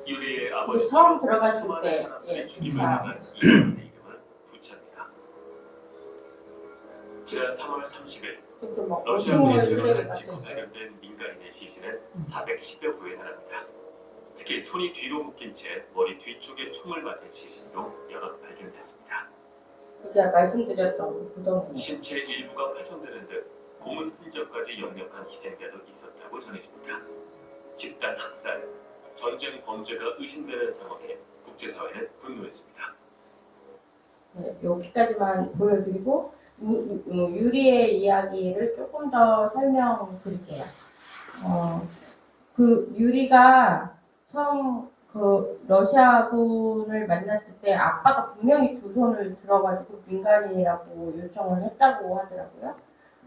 유리의 아버지 처음 들어갔을 수많은 때, 사람들의 죽임을 자, 당한 이 이름은 부차입니다. 지난 3월 30일 그때 막 러시아군이 오징어에 쓰레기 들어간 직후 같았어요. 발견된 민간인의 시신은 410여 구에 달합니다. 특히 손이 뒤로 묶인 채 머리 뒤쪽에 총을 맞은 시신도 여러 발견됐습니다. 제가 말씀드렸던 그 부동산. 신체 일부가 훼손되는 듯 고문 흔적까지 역력한 희생자도 있었다고 전해집니다. 집단 학살, 전쟁 범죄가 의심되는 상황에 국제사회는 분노했습니다. 네, 여기까지만 보여드리고 유리의 이야기를 조금 더 설명드릴게요. 그 유리가 처음 그 러시아군을 만났을 때 아빠가 분명히 두 손을 들어가지고 민간인이라고 요청을 했다고 하더라고요.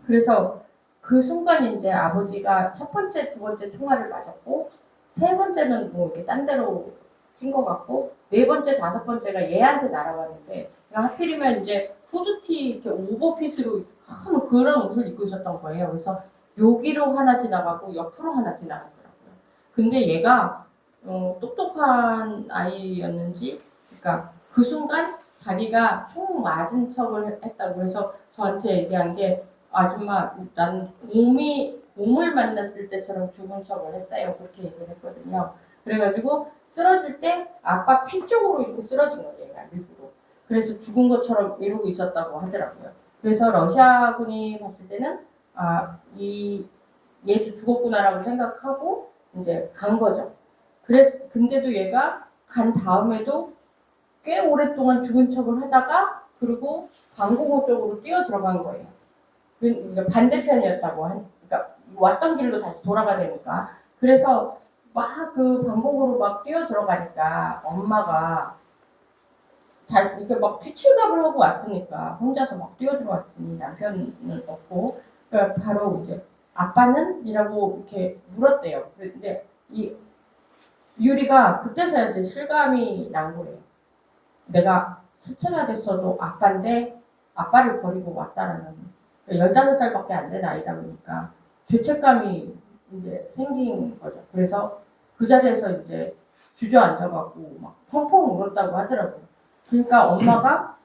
그래서 그 순간 이제 아버지가 첫 번째, 두 번째 총알을 맞았고 세 번째는 뭐 이렇게 딴 데로 튄 것 같고 네 번째, 다섯 번째가 얘한테 날아갔는데 하필이면 이제 후드티 이렇게 오버핏으로 큰 그런 옷을 입고 있었던 거예요. 그래서 여기로 하나 지나가고 옆으로 하나 지나갔더라고요. 근데 얘가 똑똑한 아이였는지, 그러니까 그 순간 자기가 총 맞은 척을 했다고 해서 저한테 얘기한 게 아줌마, 난 곰을 만났을 때처럼 죽은 척을 했어요. 그렇게 얘기를 했거든요. 그래가지고 쓰러질 때 아빠 피 쪽으로 이렇게 쓰러진 거예요. 얘가 일부러. 그래서 죽은 것처럼 이러고 있었다고 하더라고요. 그래서 러시아군이 봤을 때는 얘도 죽었구나라고 생각하고 이제 간 거죠. 근데도 얘가 간 다음에도 꽤 오랫동안 죽은 척을 하다가 그리고 방공호 쪽으로 뛰어 들어간 거예요. 그러니까 반대편이었다고 그러니까 왔던 길로 다시 돌아가야 되니까. 그래서 막 그 방공호로 막 뛰어 들어가니까 엄마가 이렇게 막 피출갑을 하고 왔으니까 혼자서 막 뛰어 들어왔으니 남편은 없고 그러니까 바로 이제 아빠는? 이라고 이렇게 물었대요. 근데 이 유리가 그때서야 이제 실감이 난 거예요. 내가 시체가 됐어도 아빠인데 아빠를 버리고 왔다라는 15살밖에 안 된 아이다 보니까 죄책감이 이제 생긴 거죠. 그래서 그 자리에서 이제 주저앉아갖고 막 펑펑 울었다고 하더라고요. 그러니까 엄마가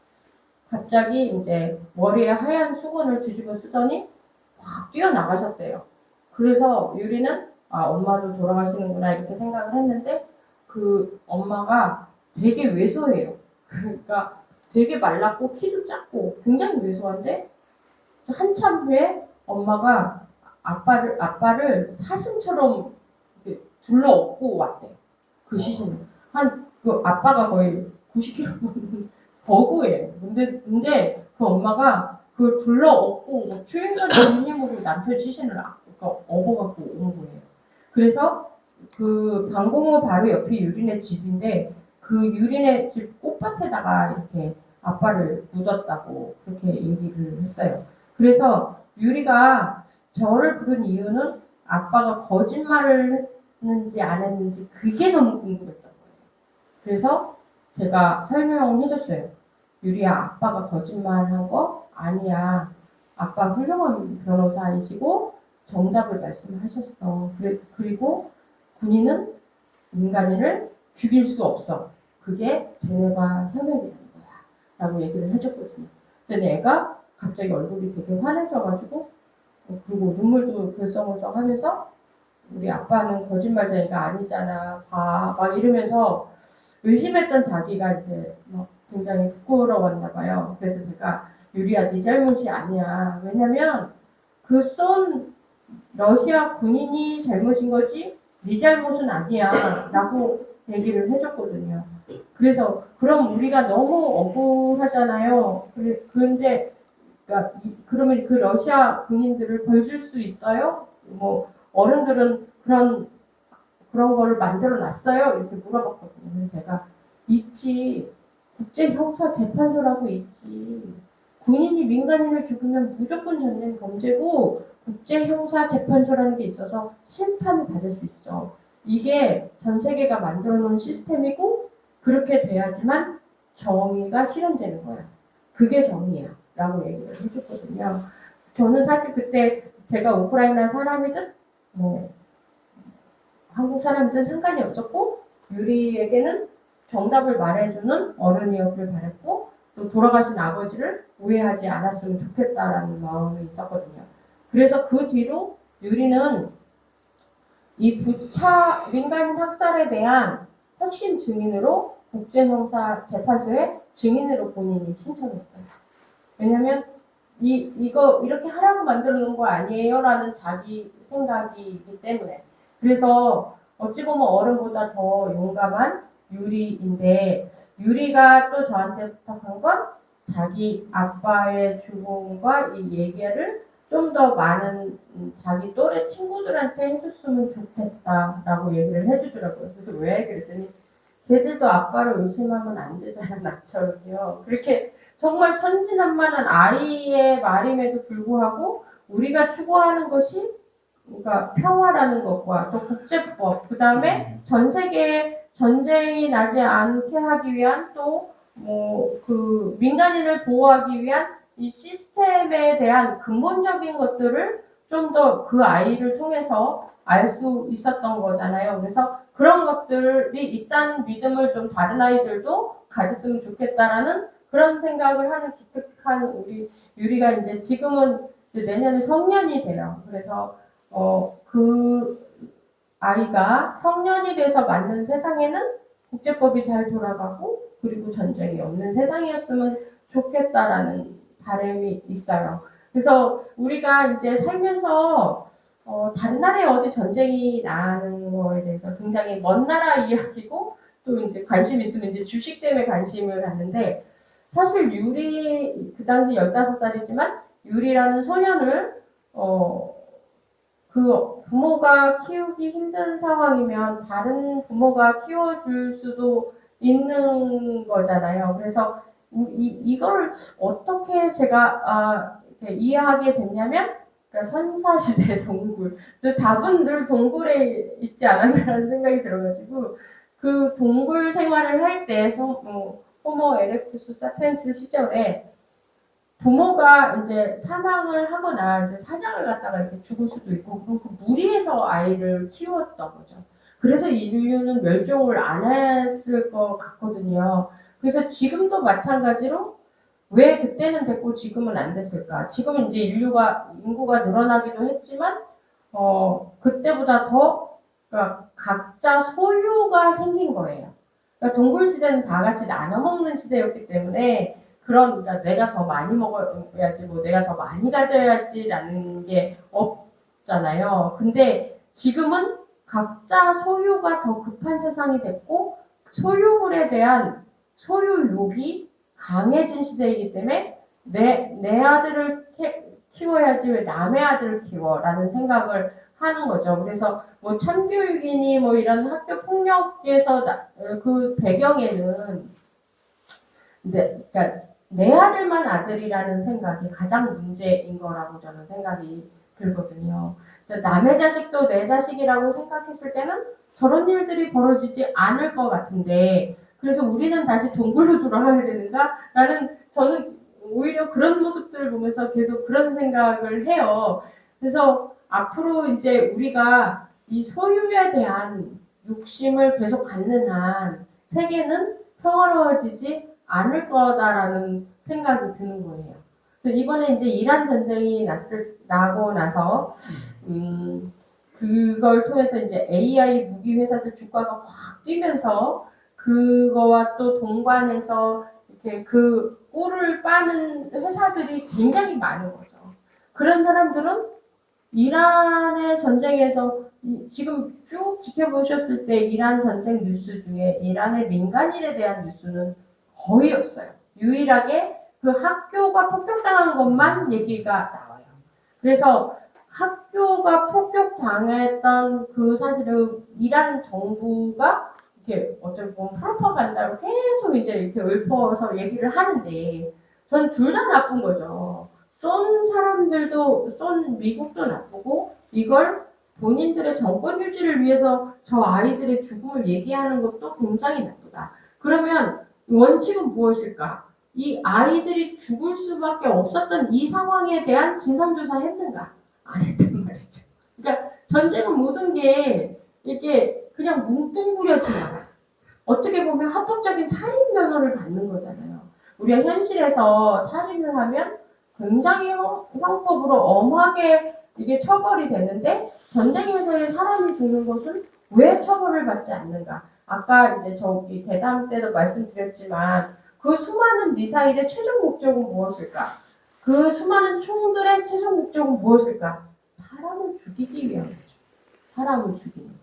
갑자기 이제 머리에 하얀 수건을 뒤집어 쓰더니 확 뛰어나가셨대요. 그래서 유리는 엄마도 돌아가시는구나 이렇게 생각을 했는데 그 엄마가 되게 왜소해요. 그러니까 되게 말랐고 키도 작고 굉장히 왜소한데 한참 후에 엄마가 아빠를 사슴처럼 둘러엎고 왔대. 그 시신을. 그 아빠가 거의 90kg 버그예요. 근데 그 엄마가 그걸 둘러엎고 추인같은 힘으로 남편 시신을 업어갖고 온 거예요. 그래서 그 방공호 바로 옆이 유리네 집인데 그 유리네 집 꽃밭에다가 이렇게 아빠를 묻었다고 그렇게 얘기를 했어요. 그래서 유리가 저를 부른 이유는 아빠가 거짓말을 했는지 안 했는지 그게 너무 궁금했던 거예요. 그래서 제가 설명해줬어요. 유리야, 아빠가 거짓말한 거 아니야. 아빠 훌륭한 변호사이시고 정답을 말씀하셨어. 그리고 군인은 민간인을 죽일 수 없어. 그게 제네바 협약이라는 거야. 라고 얘기를 해줬거든요. 근데 애가 갑자기 얼굴이 되게 환해져가지고 그리고 눈물도 글썽글썽 하면서 우리 아빠는 거짓말쟁이가 아니잖아. 막 이러면서 의심했던 자기가 이제 굉장히 부끄러웠나 봐요. 그래서 제가 유리야, 네 잘못이 아니야. 왜냐면 그 쏜 러시아 군인이 잘못인 거지 네 잘못은 아니야. 라고 얘기를 해줬거든요. 그래서 그럼 우리가 너무 억울하잖아요. 그런데 그러니까 그러면 그 러시아 군인들을 벌 줄 수 있어요? 뭐 어른들은 그런 거를 만들어 놨어요? 이렇게 물어봤거든요. 그래서 제가 있지. 국제형사재판소라고 있지. 군인이 민간인을 죽이면 무조건 전쟁 범죄고 국제형사재판소라는 게 있어서 심판을 받을 수 있어. 이게 전 세계가 만들어 놓은 시스템이고 그렇게 돼야지만 정의가 실현되는 거야. 그게 정의야. 라고 얘기를 해줬거든요. 저는 사실 그때 제가 우크라이나 사람이든 뭐 한국 사람들은 상관이 없었고 유리에게는 정답을 말해주는 어른이었길 바랬고 또 돌아가신 아버지를 오해하지 않았으면 좋겠다라는 마음이 있었거든요. 그래서 그 뒤로 유리는 이 부차 민간인 학살에 대한 핵심 증인으로 국제형사재판소에 증인으로 본인이 신청했어요. 왜냐면 이거 이렇게 하라고 만들어 놓은 거 아니에요? 라는 자기 생각이기 때문에. 그래서 어찌 보면 어른보다 더 용감한 유리인데 유리가 또 저한테 부탁한 건 자기 아빠의 죽음과 이 얘기를 좀 더 많은 자기 또래 친구들한테 해줬으면 좋겠다라고 얘기를 해주더라고요. 그래서 왜? 그랬더니 걔들도 아빠를 의심하면 안 되잖아, 나처럼요. 그렇게 정말 천진난만한 아이의 말임에도 불구하고 우리가 추구하는 것이 그러니까 평화라는 것과 또 국제법, 그 다음에 전 세계에 전쟁이 나지 않게 하기 위한 또 뭐 그 민간인을 보호하기 위한 이 시스템에 대한 근본적인 것들을 좀 더 그 아이를 통해서 알 수 있었던 거잖아요. 그래서 그런 것들이 있다는 믿음을 좀 다른 아이들도 가졌으면 좋겠다라는 그런 생각을 하는 기특한 우리 유리가 이제 지금은 이제 내년에 성년이 돼요. 그래서 그 아이가 성년이 돼서 맞는 세상에는 국제법이 잘 돌아가고 그리고 전쟁이 없는 세상이었으면 좋겠다라는 바람이 있어요. 그래서 우리가 이제 살면서 다른 나라에 어디 전쟁이 나는 거에 대해서 굉장히 먼 나라 이야기고 또 이제 관심 있으면 이제 주식 때문에 관심을 갖는데 사실 유리 그 당시 15살이지만 유리라는 소년을 그 부모가 키우기 힘든 상황이면 다른 부모가 키워줄 수도 있는 거잖아요. 그래서 이걸 어떻게 제가 이렇게 이해하게 됐냐면 그러니까 선사시대 동굴. 답은 늘 동굴에 있지 않았나라는 생각이 들어가지고 그 동굴 생활을 할 때 호모 에렉투스 사피엔스 시절에 부모가 이제 사망을 하거나 이제 사냥을 갔다가 이렇게 죽을 수도 있고 그럼 그 무리해서 아이를 키웠던 거죠. 그래서 인류는 멸종을 안 했을 것 같거든요. 그래서 지금도 마찬가지로 왜 그때는 됐고 지금은 안 됐을까? 지금은 이제 인구가 늘어나기도 했지만 그때보다 더 그러니까 각자 소유가 생긴 거예요. 그러니까 동굴 시대는 다 같이 나눠 먹는 시대였기 때문에 그러니까 내가 더 많이 먹어야지 뭐 내가 더 많이 가져야지라는 게 없잖아요. 근데 지금은 각자 소유가 더 급한 세상이 됐고 소유물에 대한 소유욕이 강해진 시대이기 때문에 내 아들을 키워야지 왜 남의 아들을 키워라는 생각을 하는 거죠. 그래서 뭐 참교육이니 뭐 이런 학교 폭력에서 그 배경에는 그러니까 내 아들만 아들이라는 생각이 가장 문제인 거라고 저는 생각이 들거든요. 남의 자식도 내 자식이라고 생각했을 때는 저런 일들이 벌어지지 않을 것 같은데 그래서 우리는 다시 동굴로 돌아가야 되는가? 라는 저는 오히려 그런 모습들을 보면서 계속 그런 생각을 해요. 그래서 앞으로 이제 우리가 이 소유에 대한 욕심을 계속 갖는 한 세계는 평화로워지지 않을 거다라는 생각이 드는 거예요. 그래서 이번에 이제 이란 전쟁이 나고 나서 그걸 통해서 이제 AI 무기 회사들 주가가 확 뛰면서 그거와 또 동반해서 이렇게 그 꿀을 빠는 회사들이 굉장히 많은 거죠. 그런 사람들은 이란의 전쟁에서 지금 쭉 지켜보셨을 때 이란 전쟁 뉴스 중에 이란의 민간인에 대한 뉴스는 거의 없어요. 유일하게 그 학교가 폭격당한 것만 얘기가 나와요. 그래서 학교가 폭격당했던 그 사실은 이란 정부가 이렇게 어떻게 보면 프로파간다로 계속 이제 이렇게 읊어서 얘기를 하는데 전 둘 다 나쁜 거죠. 쏜 사람들도 쏜 미국도 나쁘고 이걸 본인들의 정권 유지를 위해서 저 아이들의 죽음을 얘기하는 것도 굉장히 나쁘다. 그러면 원칙은 무엇일까? 이 아이들이 죽을 수밖에 없었던 이 상황에 대한 진상조사 했는가? 안 했단 말이죠. 그러니까 전쟁은 모든 게 이게 그냥 뭉뚱그려진 않아. 어떻게 보면 합법적인 살인 면허를 받는 거잖아요. 우리가 현실에서 살인을 하면 굉장히 형법으로 엄하게 이게 처벌이 되는데 전쟁에서의 사람이 죽는 것은 왜 처벌을 받지 않는가? 아까 이제 저기 대담 때도 말씀드렸지만 그 수많은 미사일의 최종 목적은 무엇일까? 그 수많은 총들의 최종 목적은 무엇일까? 사람을 죽이기 위한 거죠. 사람을 죽이는 거.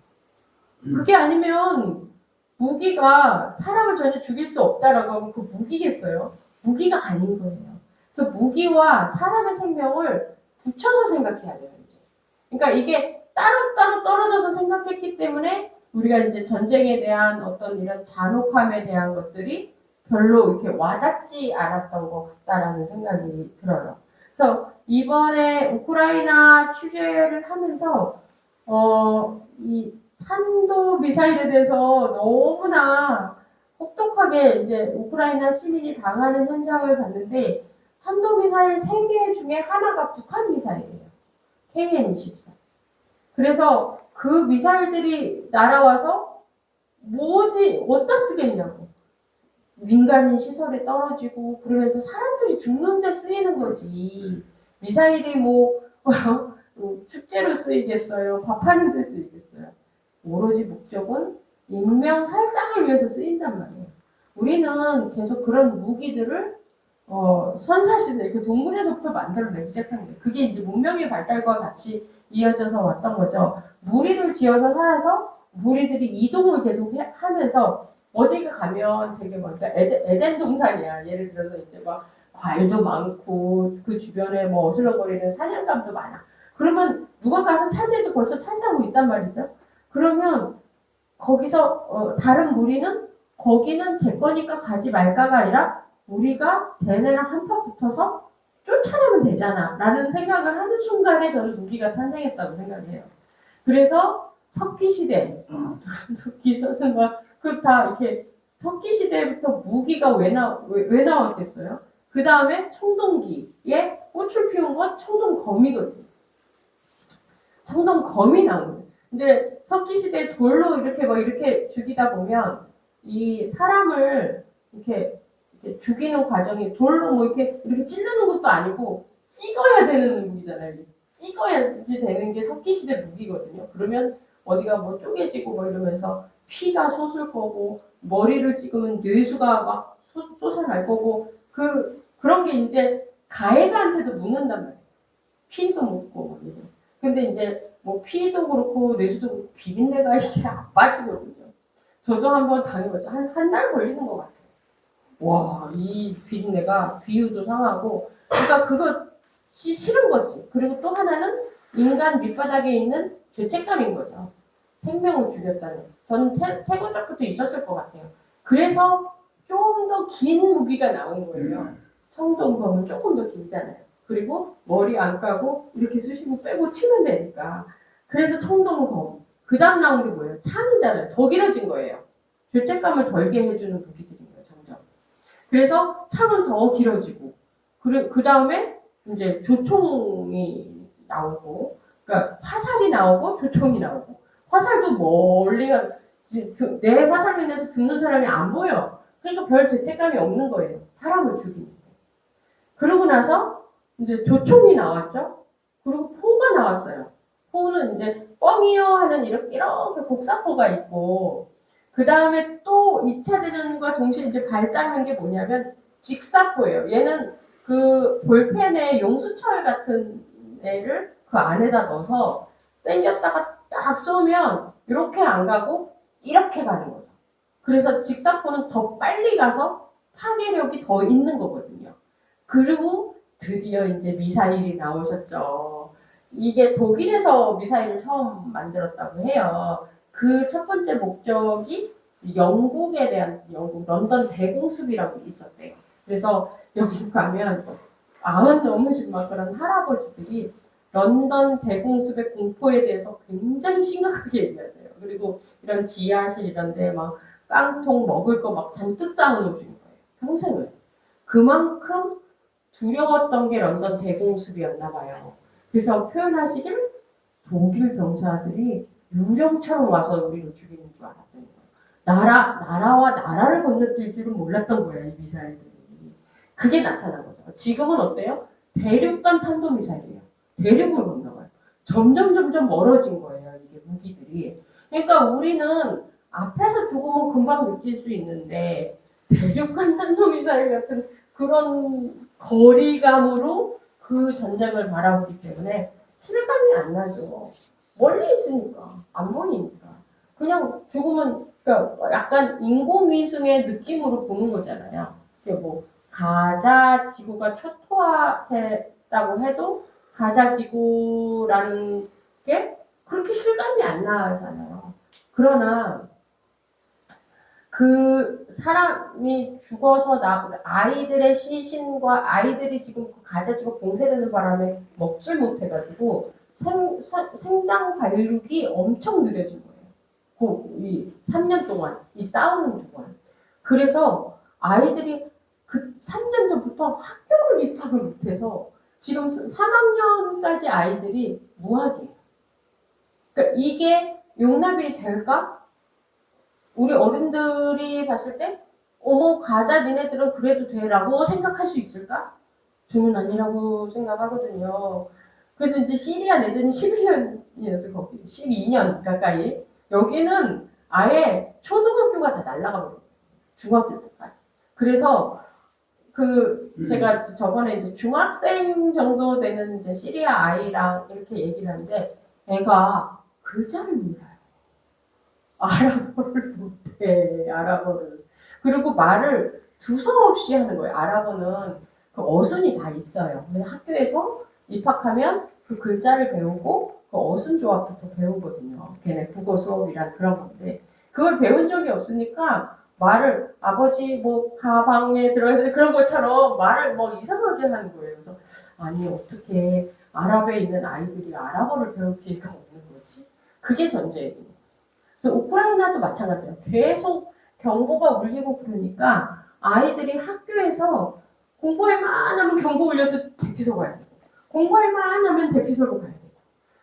그게 아니면 무기가 사람을 전혀 죽일 수 없다라고 하면 그 무기겠어요? 무기가 아닌 거예요. 그래서 무기와 사람의 생명을 붙여서 생각해야 돼요. 이제. 그러니까 이게 따로따로 떨어져서 생각했기 때문에 우리가 이제 전쟁에 대한 어떤 이런 잔혹함에 대한 것들이 별로 이렇게 와닿지 않았던 것 같다라는 생각이 들어요. 그래서 이번에 우크라이나 취재를 하면서 이 탄도 미사일에 대해서 너무나 혹독하게 이제 우크라이나 시민이 당하는 현장을 봤는데 탄도 미사일 3개 중에 하나가 북한 미사일이에요. KN-24. 그래서 그 미사일들이 날아와서 어디다 쓰겠냐고. 민간인 시설에 떨어지고 그러면서 사람들이 죽는데 쓰이는 거지. 미사일이 축제로 쓰이겠어요. 밥하는 데 쓰이겠어요. 오로지 목적은 인명살상을 위해서 쓰인단 말이에요. 우리는 계속 그런 무기들을 선사시대, 그 동물에서부터 만들어내기 시작한 거예요. 그게 이제 문명의 발달과 같이 이어져서 왔던 거죠. 무리를 지어서 살아서 무리들이 이동을 계속 하면서 어디가 가면 되게 에덴 동산이야. 예를 들어서 이제 막 과일도 많고 그 주변에 어슬렁거리는 사냥감도 많아. 그러면 누가 가서 차지해도 벌써 차지하고 있단 말이죠. 그러면 거기서 다른 무리는 거기는 제 거니까 가지 말까가 아니라 우리가 걔네랑 한판 붙어서 쫓아내면 되잖아 라는 생각을 하는 순간에 저는 무기가 탄생했다고 생각해요. 그래서 석기시대 석기서는 그렇다 이렇게 석기시대부터 무기가 왜 나왔겠어요? 그 다음에 청동기에 꽃을 피운 건 청동검이거든요. 청동검이 나오는 거예요. 근데 석기시대 돌로 이렇게 죽이다 보면 이 사람을 이렇게 죽이는 과정이 돌로 이렇게 찌르는 것도 아니고 찍어야 되는 무기잖아요. 찍어야지 되는 게 석기시대 무기거든요. 그러면 어디가 쪼개지고 이러면서 피가 솟을 거고 머리를 찍으면 뇌수가 막 솟아날 거고 그런 게 이제 가해자한테도 묻는단 말이에요. 피도 묻고 이래. 근데 이제 피도 그렇고 뇌수도 그렇고 비린내가 이게 안 빠지거든요. 저도 한번 당해봤죠. 한 달 걸리는 것 같아요. 와, 이 비린내가 비유도 상하고, 그러니까 그거 싫은 거지. 그리고 또 하나는 인간 밑바닥에 있는 죄책감인 거죠. 생명을 죽였다는. 저는 태고 쪽부터 있었을 것 같아요. 그래서 좀 더 긴 무기가 나온 거예요. 청동검은 조금 더 길잖아요. 그리고 머리 안 까고 이렇게 쑤시고 빼고 치면 되니까. 그래서 청동검. 그 다음 나온 게 뭐예요? 창이잖아요. 더 길어진 거예요. 죄책감을 덜게 해주는 무기들인 거예요. 점점. 그래서 창은 더 길어지고 그 다음에 이제 조총이 나오고 그러니까 화살이 나오고 조총이 나오고 화살도 멀리가 내 화살로 인해서 죽는 사람이 안 보여. 그러니까 별 죄책감이 없는 거예요. 사람을 죽이는. 그러고 나서 이제 조총이 나왔죠. 그리고 포가 나왔어요. 포는 이제 뻥이요 하는 이렇게 곡사포가 있고 그 다음에 또 2차 대전과 동시에 이제 발달한 게 뭐냐면 직사포예요. 얘는 그 볼펜에 용수철 같은 애를 그 안에다 넣어서 당겼다가 딱 쏘면 이렇게 안 가고 이렇게 가는 거죠. 그래서 직사포는 더 빨리 가서 파괴력이 더 있는 거거든요. 그리고 드디어 이제 미사일이 나오셨죠. 이게 독일에서 미사일을 처음 만들었다고 해요. 그 첫 번째 목적이 영국에 대한 영국 런던 대공습이라고 있었대요. 그래서 여기 가면 90 넘으신 막 그런 할아버지들이 런던 대공습의 공포에 대해서 굉장히 심각하게 얘기하세요. 그리고 이런 지하실 이런데 막 깡통 먹을 거 막 잔뜩 쌓아놓으신 거예요. 평생을. 그만큼 두려웠던 게 런던 대공습이었나 봐요. 그래서 표현하시길 독일 병사들이 유령처럼 와서 우리를 죽이는 줄 알았던 거예요. 나라와 나라를 건너뛸 줄은 몰랐던 거예요, 이 미사일들이. 그게 나타난 거죠. 지금은 어때요? 대륙간 탄도미사일이에요. 대륙을 건너가요. 점점 멀어진 거예요, 이게 무기들이. 그러니까 우리는 앞에서 죽으면 금방 느낄 수 있는데 대륙간 탄도미사일 같은 그런 거리감으로 그 전쟁을 바라보기 때문에 실감이 안 나죠. 멀리 있으니까 안 보이니까 그냥 죽으면 그러니까 약간 인공위성의 느낌으로 보는 거잖아요. 뭐 가자 지구가 초토화됐다고 해도 가자 지구라는 게 그렇게 실감이 안 나잖아요. 그러나 그 사람이 죽어서 아이들의 시신과 아이들이 지금 그 가자지구 봉쇄되는 바람에 먹질 못해가지고 생장 발육이 엄청 느려진 거예요. 이 3년 동안 이 싸우는 동안. 그래서 아이들이 그 3년 전부터 학교를 입학을 못해서 지금 3학년까지 아이들이 무학이에요. 그러니까 이게 용납이 될까? 우리 어른들이 봤을 때 어머 가자 니네들은 그래도 돼라고 생각할 수 있을까? 저는 아니라고 생각하거든요. 그래서 이제 시리아 내전이 11년이었어요. 거기 12년 가까이. 여기는 아예 초등학교가 다 날라가 버려요. 중학교 때까지. 그래서 제가 저번에 이제 중학생 정도 되는 이제 시리아 아이랑 이렇게 얘기를 하는데 애가 글자를 몰라요. 아랍어를 못해, 아랍어를. 그리고 말을 두서없이 하는 거예요. 아랍어는 그 어순이 다 있어요. 그래서 학교에서 입학하면 그 글자를 배우고 그 어순 조합부터 배우거든요. 걔네 국어 수업이란 그런 건데 그걸 배운 적이 없으니까 말을 아버지 뭐 가방에 들어있을 그런 것처럼 말을 뭐 이상하게 하는 거예요. 그래서 아니 어떻게 아랍에 있는 아이들이 아랍어를 배울 기회가 없는 거지? 그게 전제예요. 그래서 우크라이나도 마찬가지예요. 계속 경보가 울리고 그러니까 아이들이 학교에서 공부할 만하면 경보 울려서 대피소 가야 되고 공부할 만하면 대피소로 가야 되고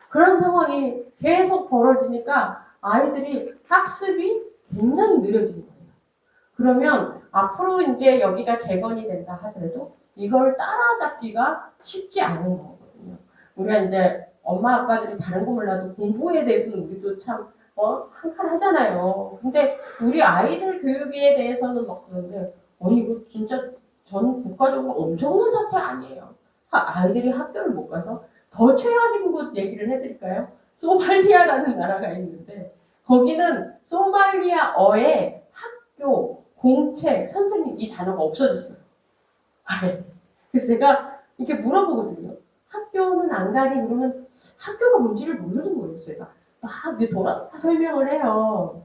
그런 상황이 계속 벌어지니까 아이들이 학습이 굉장히 느려지는 거예요. 그러면 앞으로 이제 여기가 재건이 된다 하더라도 이걸 따라잡기가 쉽지 않은 거거든요. 우리가 이제 엄마 아빠들이 다른 거 몰라도 공부에 대해서는 우리도 참 한칼 하잖아요. 근데 우리 아이들 교육에 대해서는 막 그런데 이거 진짜 전 국가적으로 엄청난 사태 아니에요. 아이들이 학교를 못 가서 더 최악인 곳 얘기를 해드릴까요? 소말리아라는 나라가 있는데 거기는 소말리아어의 학교, 공책, 선생님 이 단어가 없어졌어요. 그래서 제가 이렇게 물어보거든요. 학교는 안 가니 그러면 학교가 뭔지를 모르는 거예요. 제가 막 돌아 설명을 해요.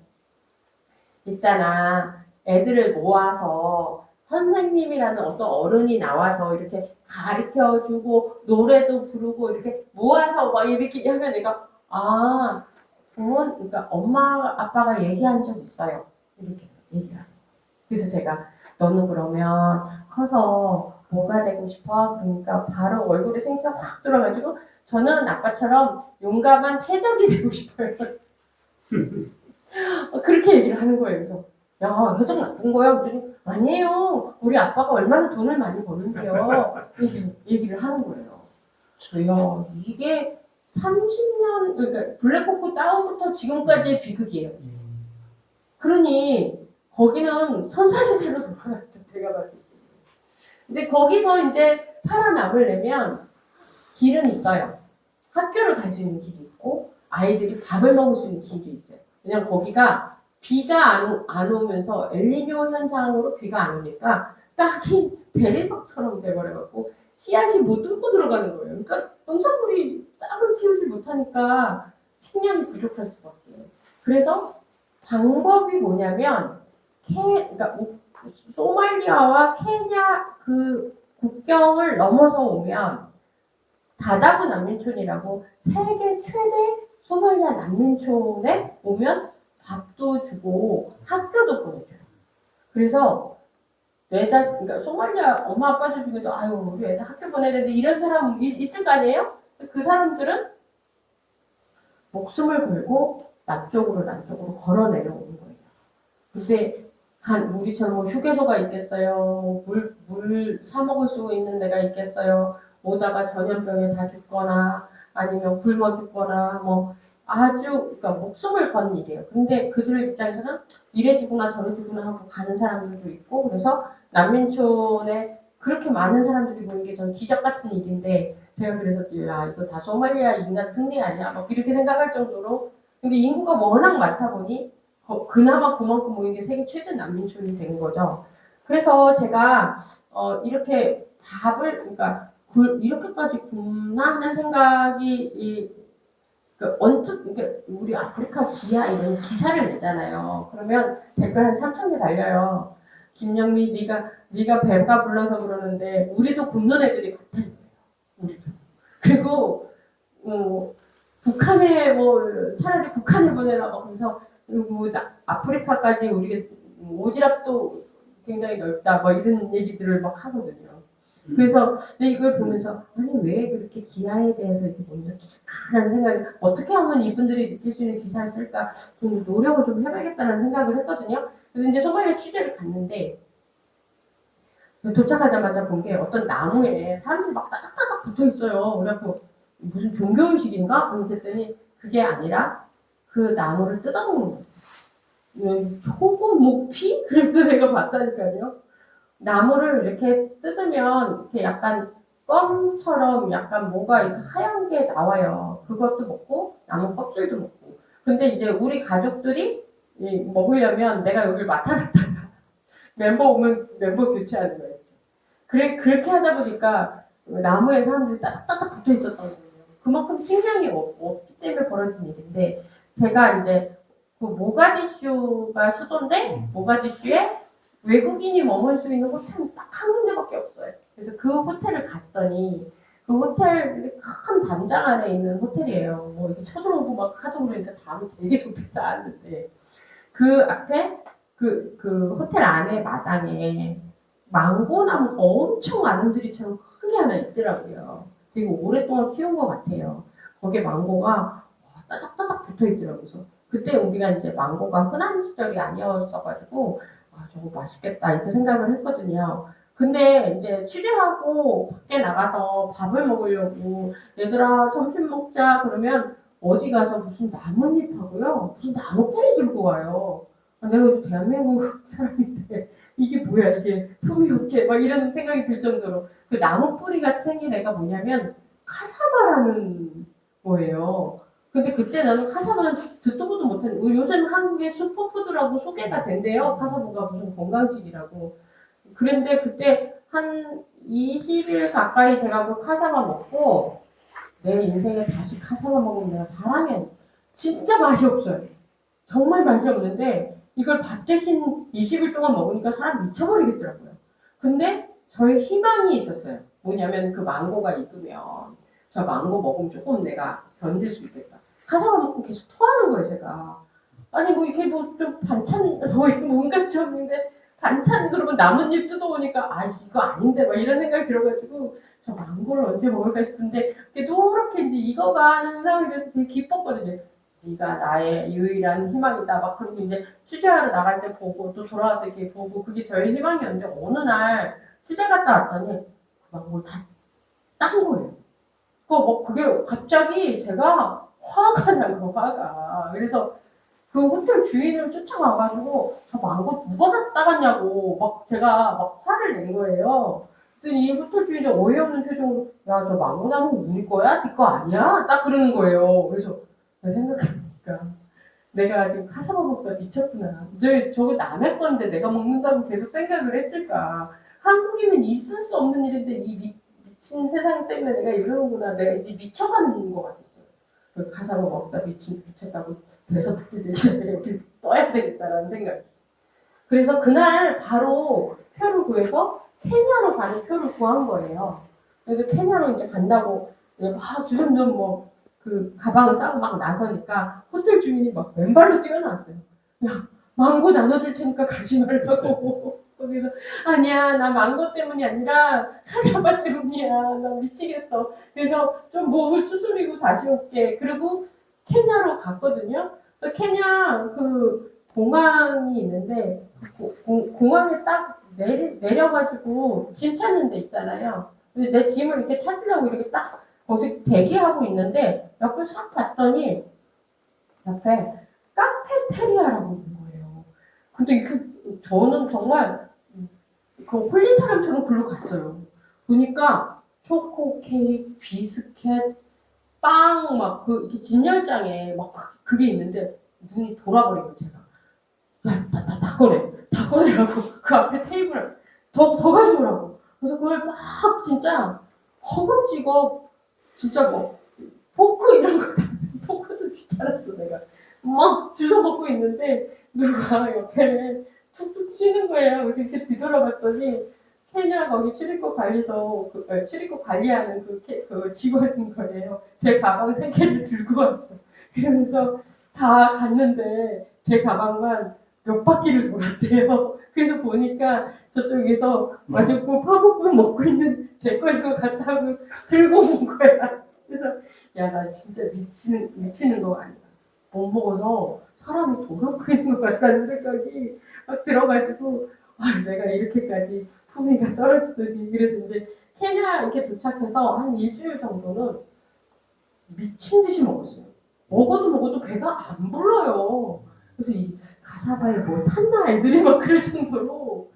있잖아. 애들을 모아서 선생님이라는 어떤 어른이 나와서 이렇게 가르쳐주고 노래도 부르고 이렇게 모아서 막 이렇게 하면 내가 그러니까 엄마 아빠가 얘기한 적 있어요. 이렇게 얘기를 하고. 그래서 제가 너는 그러면 커서 뭐가 되고 싶어? 그러니까 바로 얼굴에 생기가 확 들어가지고 저는 아빠처럼 용감한 해적이 되고 싶어요. 그렇게 얘기를 하는 거예요. 그래서 야 해적 나쁜 거야? 그랬더니 아니에요. 우리 아빠가 얼마나 돈을 많이 버는데요. 이렇게 얘기를 하는 거예요. 야 이게 30년 그러니까 블랙호크 다운부터 지금까지의 비극이에요. 그러니 거기는 선사시대로 돌아갔어요. 제가 봤을 때. 이제 거기서 이제 살아남으려면 길은 있어요. 학교를 갈 수 있는 길이 있고 아이들이 밥을 먹을 수 있는 길이 있어요. 왜냐면 거기가 비가 안 오면서 엘니뇨 현상으로 비가 안 오니까 딱히 대리석처럼 돼버려갖고 씨앗이 못 뚫고 들어가는 거예요. 그러니까 농산물이 싹을 틔우지 못하니까 식량이 부족할 수밖에. 그래서 방법이 뭐냐면 그러니까 소말리아와 케냐 그 국경을 넘어서 오면 다다브 난민촌이라고 세계 최대 소말리아 난민촌에 오면 밥도 주고 학교도 보내줘요. 그래서 그러니까 소말리아 엄마 아빠들 중에도 아유 우리 애들 학교 보내야 되는데 이런 사람 있을 거 아니에요? 그 사람들은 목숨을 걸고 남쪽으로 걸어 내려오는 거예요. 근데 우리처럼 뭐 휴게소가 있겠어요. 물 사 먹을 수 있는 데가 있겠어요. 오다가 전염병에 다 죽거나 아니면 굶어 죽거나 뭐 아주 그러니까 목숨을 건 일이에요. 근데 그들 입장에서는 이래 주구나 저래 주구나 하고 가는 사람들도 있고 그래서 난민촌에 그렇게 많은 사람들이 모인 게 전 기적 같은 일인데 제가 그래서 야 이거 다 소말리아 인간 승리 아니야? 막 이렇게 생각할 정도로 근데 인구가 워낙 많다 보니 그나마 그만큼 모인 게 세계 최대 난민촌이 된 거죠. 그래서 제가 이렇게 그러니까 이렇게까지 굶나 하는 생각이 언뜻 우리 아프리카 기아 이런 기사를 내잖아요. 그러면 댓글 한 3,000개 달려요. 김영미 네가 배가 불러서 그러는데 우리도 굶는 애들이 많다는 거예요. 우리도. 그리고 북한에 차라리 북한에 보내라고 그래서 그리고 아프리카까지 우리 오지랖도 굉장히 넓다 뭐 이런 얘기들을 막 하거든요. 그래서 이걸 보면서 아니 왜 그렇게 기아에 대해서 이렇게 못 느끼실까라는 생각이 어떻게 하면 이분들이 느낄 수 있는 기사를 쓸까 좀 노력을 좀 해봐야겠다는 생각을 했거든요. 그래서 이제 소말리아 취재를 갔는데 도착하자마자 본 게 어떤 나무에 사람들이 막 따닥따닥 붙어 있어요. 그래갖고 무슨 종교의식인가? 그랬더니 그게 아니라 그 나무를 뜯어먹는 거였어요. 초고 목피? 그래도 내가 봤다니까요. 나무를 이렇게 뜯으면 이렇게 약간 껌처럼 약간 뭐가 이렇게 하얀 게 나와요. 그것도 먹고 나무 껍질도 먹고. 근데 이제 우리 가족들이 먹으려면 내가 여기를 맡아놨다가 멤버 오면 멤버 교체하는 거였죠. 그렇게 하다 보니까 나무에 사람들이 따닥따닥 붙어 있었던 거예요. 그만큼 식량이 없기 때문에 벌어진 일인데 제가 이제 그 모가디슈가 수도인데 모가디슈에 외국인이 머물 수 있는 호텔은 딱 한 군데밖에 없어요. 그래서 그 호텔을 갔더니 그 호텔 큰 담장 안에 있는 호텔이에요. 뭐 이렇게 쳐들어오고 막 하도 그러니까 담이 되게 높이 쌓았는데 그 앞에 그 호텔 안에 마당에 망고나무가 엄청 아름드리처럼 크게 하나 있더라고요. 되게 오랫동안 키운 것 같아요. 거기에 망고가 따닥따닥 붙어 있더라고요. 그래서 그때 우리가 이제 망고가 흔한 시절이 아니었어가지고 저거 맛있겠다 이렇게 생각을 했거든요. 근데 이제 취재하고 밖에 나가서 밥을 먹으려고 얘들아 점심 먹자 그러면 어디 가서 무슨 나뭇잎하고요 무슨 나무 뿌리 들고 와요. 내가 대한민국 사람인데 이게 뭐야 이게 품이 없게 막 이런 생각이 들 정도로 그 나무 뿌리 같이 생긴 애가 뭐냐면 카사바라는 거예요. 근데 그때 나는 카사바는 듣도 보도 못했는데 요즘 한국의 슈퍼푸드라고 소개가 된대요. 카사바가 무슨 건강식이라고. 그런데 그때 한 20일 가까이 제가 그 카사바 먹고 내 인생에 다시 카사바 먹으면 내가 사람이 아니야. 진짜 맛이 없어요. 정말 맛이 없는데 이걸 밥 대신 20일 동안 먹으니까 사람 미쳐버리겠더라고요. 근데 저의 희망이 있었어요. 뭐냐면 그 망고가 익으면 저 망고 먹으면 조금 내가 견딜 수 있겠다. 카사바 먹고 계속 토하는 거예요, 제가. 아니 뭐 이렇게 뭐 좀 반찬 뭐 뭔가 좀 있는데 반찬 그러면 나뭇잎 뜯어오니까 이거 아닌데 막 이런 생각이 들어가지고 저 망고를 언제 먹을까 싶은데 노랗게 이제 익어가는 상황에서 되게 기뻤거든요. 네가 나의 유일한 희망이다. 막 그러고 이제 취재하러 나갈 때 보고 또 돌아와서 이렇게 보고 그게 저의 희망이었는데 어느 날 취재 갔다 왔더니 망고를 다 딴 거예요. 그게 갑자기 제가 화가 난 거, 화가. 그래서 그 호텔 주인을 쫓아가가지고 저 망고 누가 다 따갔냐고 막 제가 막 화를 낸 거예요. 그랬더니 이 호텔 주인이 어이없는 표정으로 야 저 망고 나무 우리 거야? 네 거 아니야? 딱 그러는 거예요. 그래서 생각해보니까 내가 지금 카사바 먹다 미쳤구나. 저거 남의 건데 내가 먹는다고 계속 생각을 했을까. 한국이면 있을 수 없는 일인데 이 미친 세상 때문에 내가 이러는구나. 내가 이제 미쳐가는 것 같았어요. 카사바 먹다 미쳤다고 돼서 특별히 내가 여기 떠야 되겠다라는 생각이. 그래서 그날 바로 표를 구해서 케냐로 가는 표를 구한 거예요. 그래서 케냐로 이제 간다고 막 주섬주섬 그 가방을 싸고 막 나서니까 호텔 주인이 막 맨발로 뛰어나왔어요. 야 망고 나눠줄 테니까 가지 말라고. 거기서 아니야 나 망고 때문이 아니라 카사바 때문이야 나 미치겠어. 그래서 좀 몸을 추스리고 다시 올게. 그리고 케냐로 갔거든요. 그래서 케냐 그 공항이 있는데 공항에 딱 내려가지고 짐 찾는 데 있잖아요. 근데 내 짐을 이렇게 찾으려고 이렇게 딱 거기서 대기하고 있는데 옆을 싹 봤더니 옆에 카페테리아라고 있는 거예요. 근데 저는 정말 그 홀린 사람처럼 글로 갔어요. 보니까 초코 케이크, 비스켓, 빵, 막 이렇게 진열장에 막 그게 있는데 눈이 돌아버린 거예요, 제가. 야, 다 꺼내. 다 꺼내라고. 그 앞에 테이블을 더 가져오라고. 그래서 그걸 막 진짜 허겁지겁 진짜 뭐 포크 이런 거 포크도 귀찮았어 내가. 막 주워 먹고 있는데 누가 옆에 툭툭 치는 거예요. 그래서 이렇게 뒤돌아봤더니 케냐 거기 출입국 관리소 출입국 관리하는 그 직원인 거예요. 제 가방 3개를 들고 왔어. 그러면서 다 갔는데 제 가방만 몇 바퀴를 돌았대요. 그래서 보니까 저쪽에서 마녀국 파묵국 먹고 있는 제 거일 것 같다고 들고 온 거야. 그래서 야, 나 진짜 미치는 거 아니야. 못 먹어서 사람이 돌아오고 있는 것 같다는 생각이 막 들어가지고 내가 이렇게까지 품위가 떨어지더니 그래서 이제 케냐 이렇게 도착해서 한 일주일 정도는 미친 듯이 먹었어요. 먹어도 배가 안 불러요. 그래서 이 가사바에 뭘 탔나 애들이 막 그럴 정도로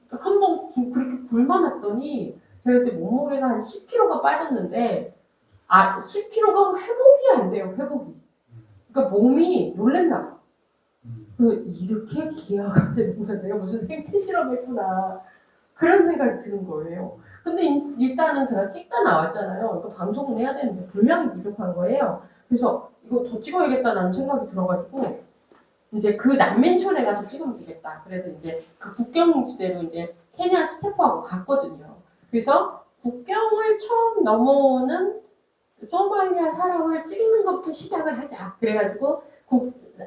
한 번 그렇게 굶어놨더니 제가 그때 몸무게가 한 10kg가 빠졌는데 10kg가 회복이 안 돼요. 회복이. 그러니까 몸이 놀랬나 봐. 이렇게 기아가 되는구나. 내가 무슨 생체 실험했구나. 그런 생각이 드는 거예요. 근데 일단은 제가 찍다 나왔잖아요. 이거 방송은 해야 되는데 분량이 부족한 거예요. 그래서 이거 더 찍어야겠다라는 생각이 들어가지고 이제 그 난민촌에 가서 찍으면 되겠다. 그래서 이제 그 국경지대로 이제 케냐 스태프하고 갔거든요. 그래서 국경을 처음 넘어오는 소말리아 사람을 찍는 것부터 시작을 하자. 그래가지고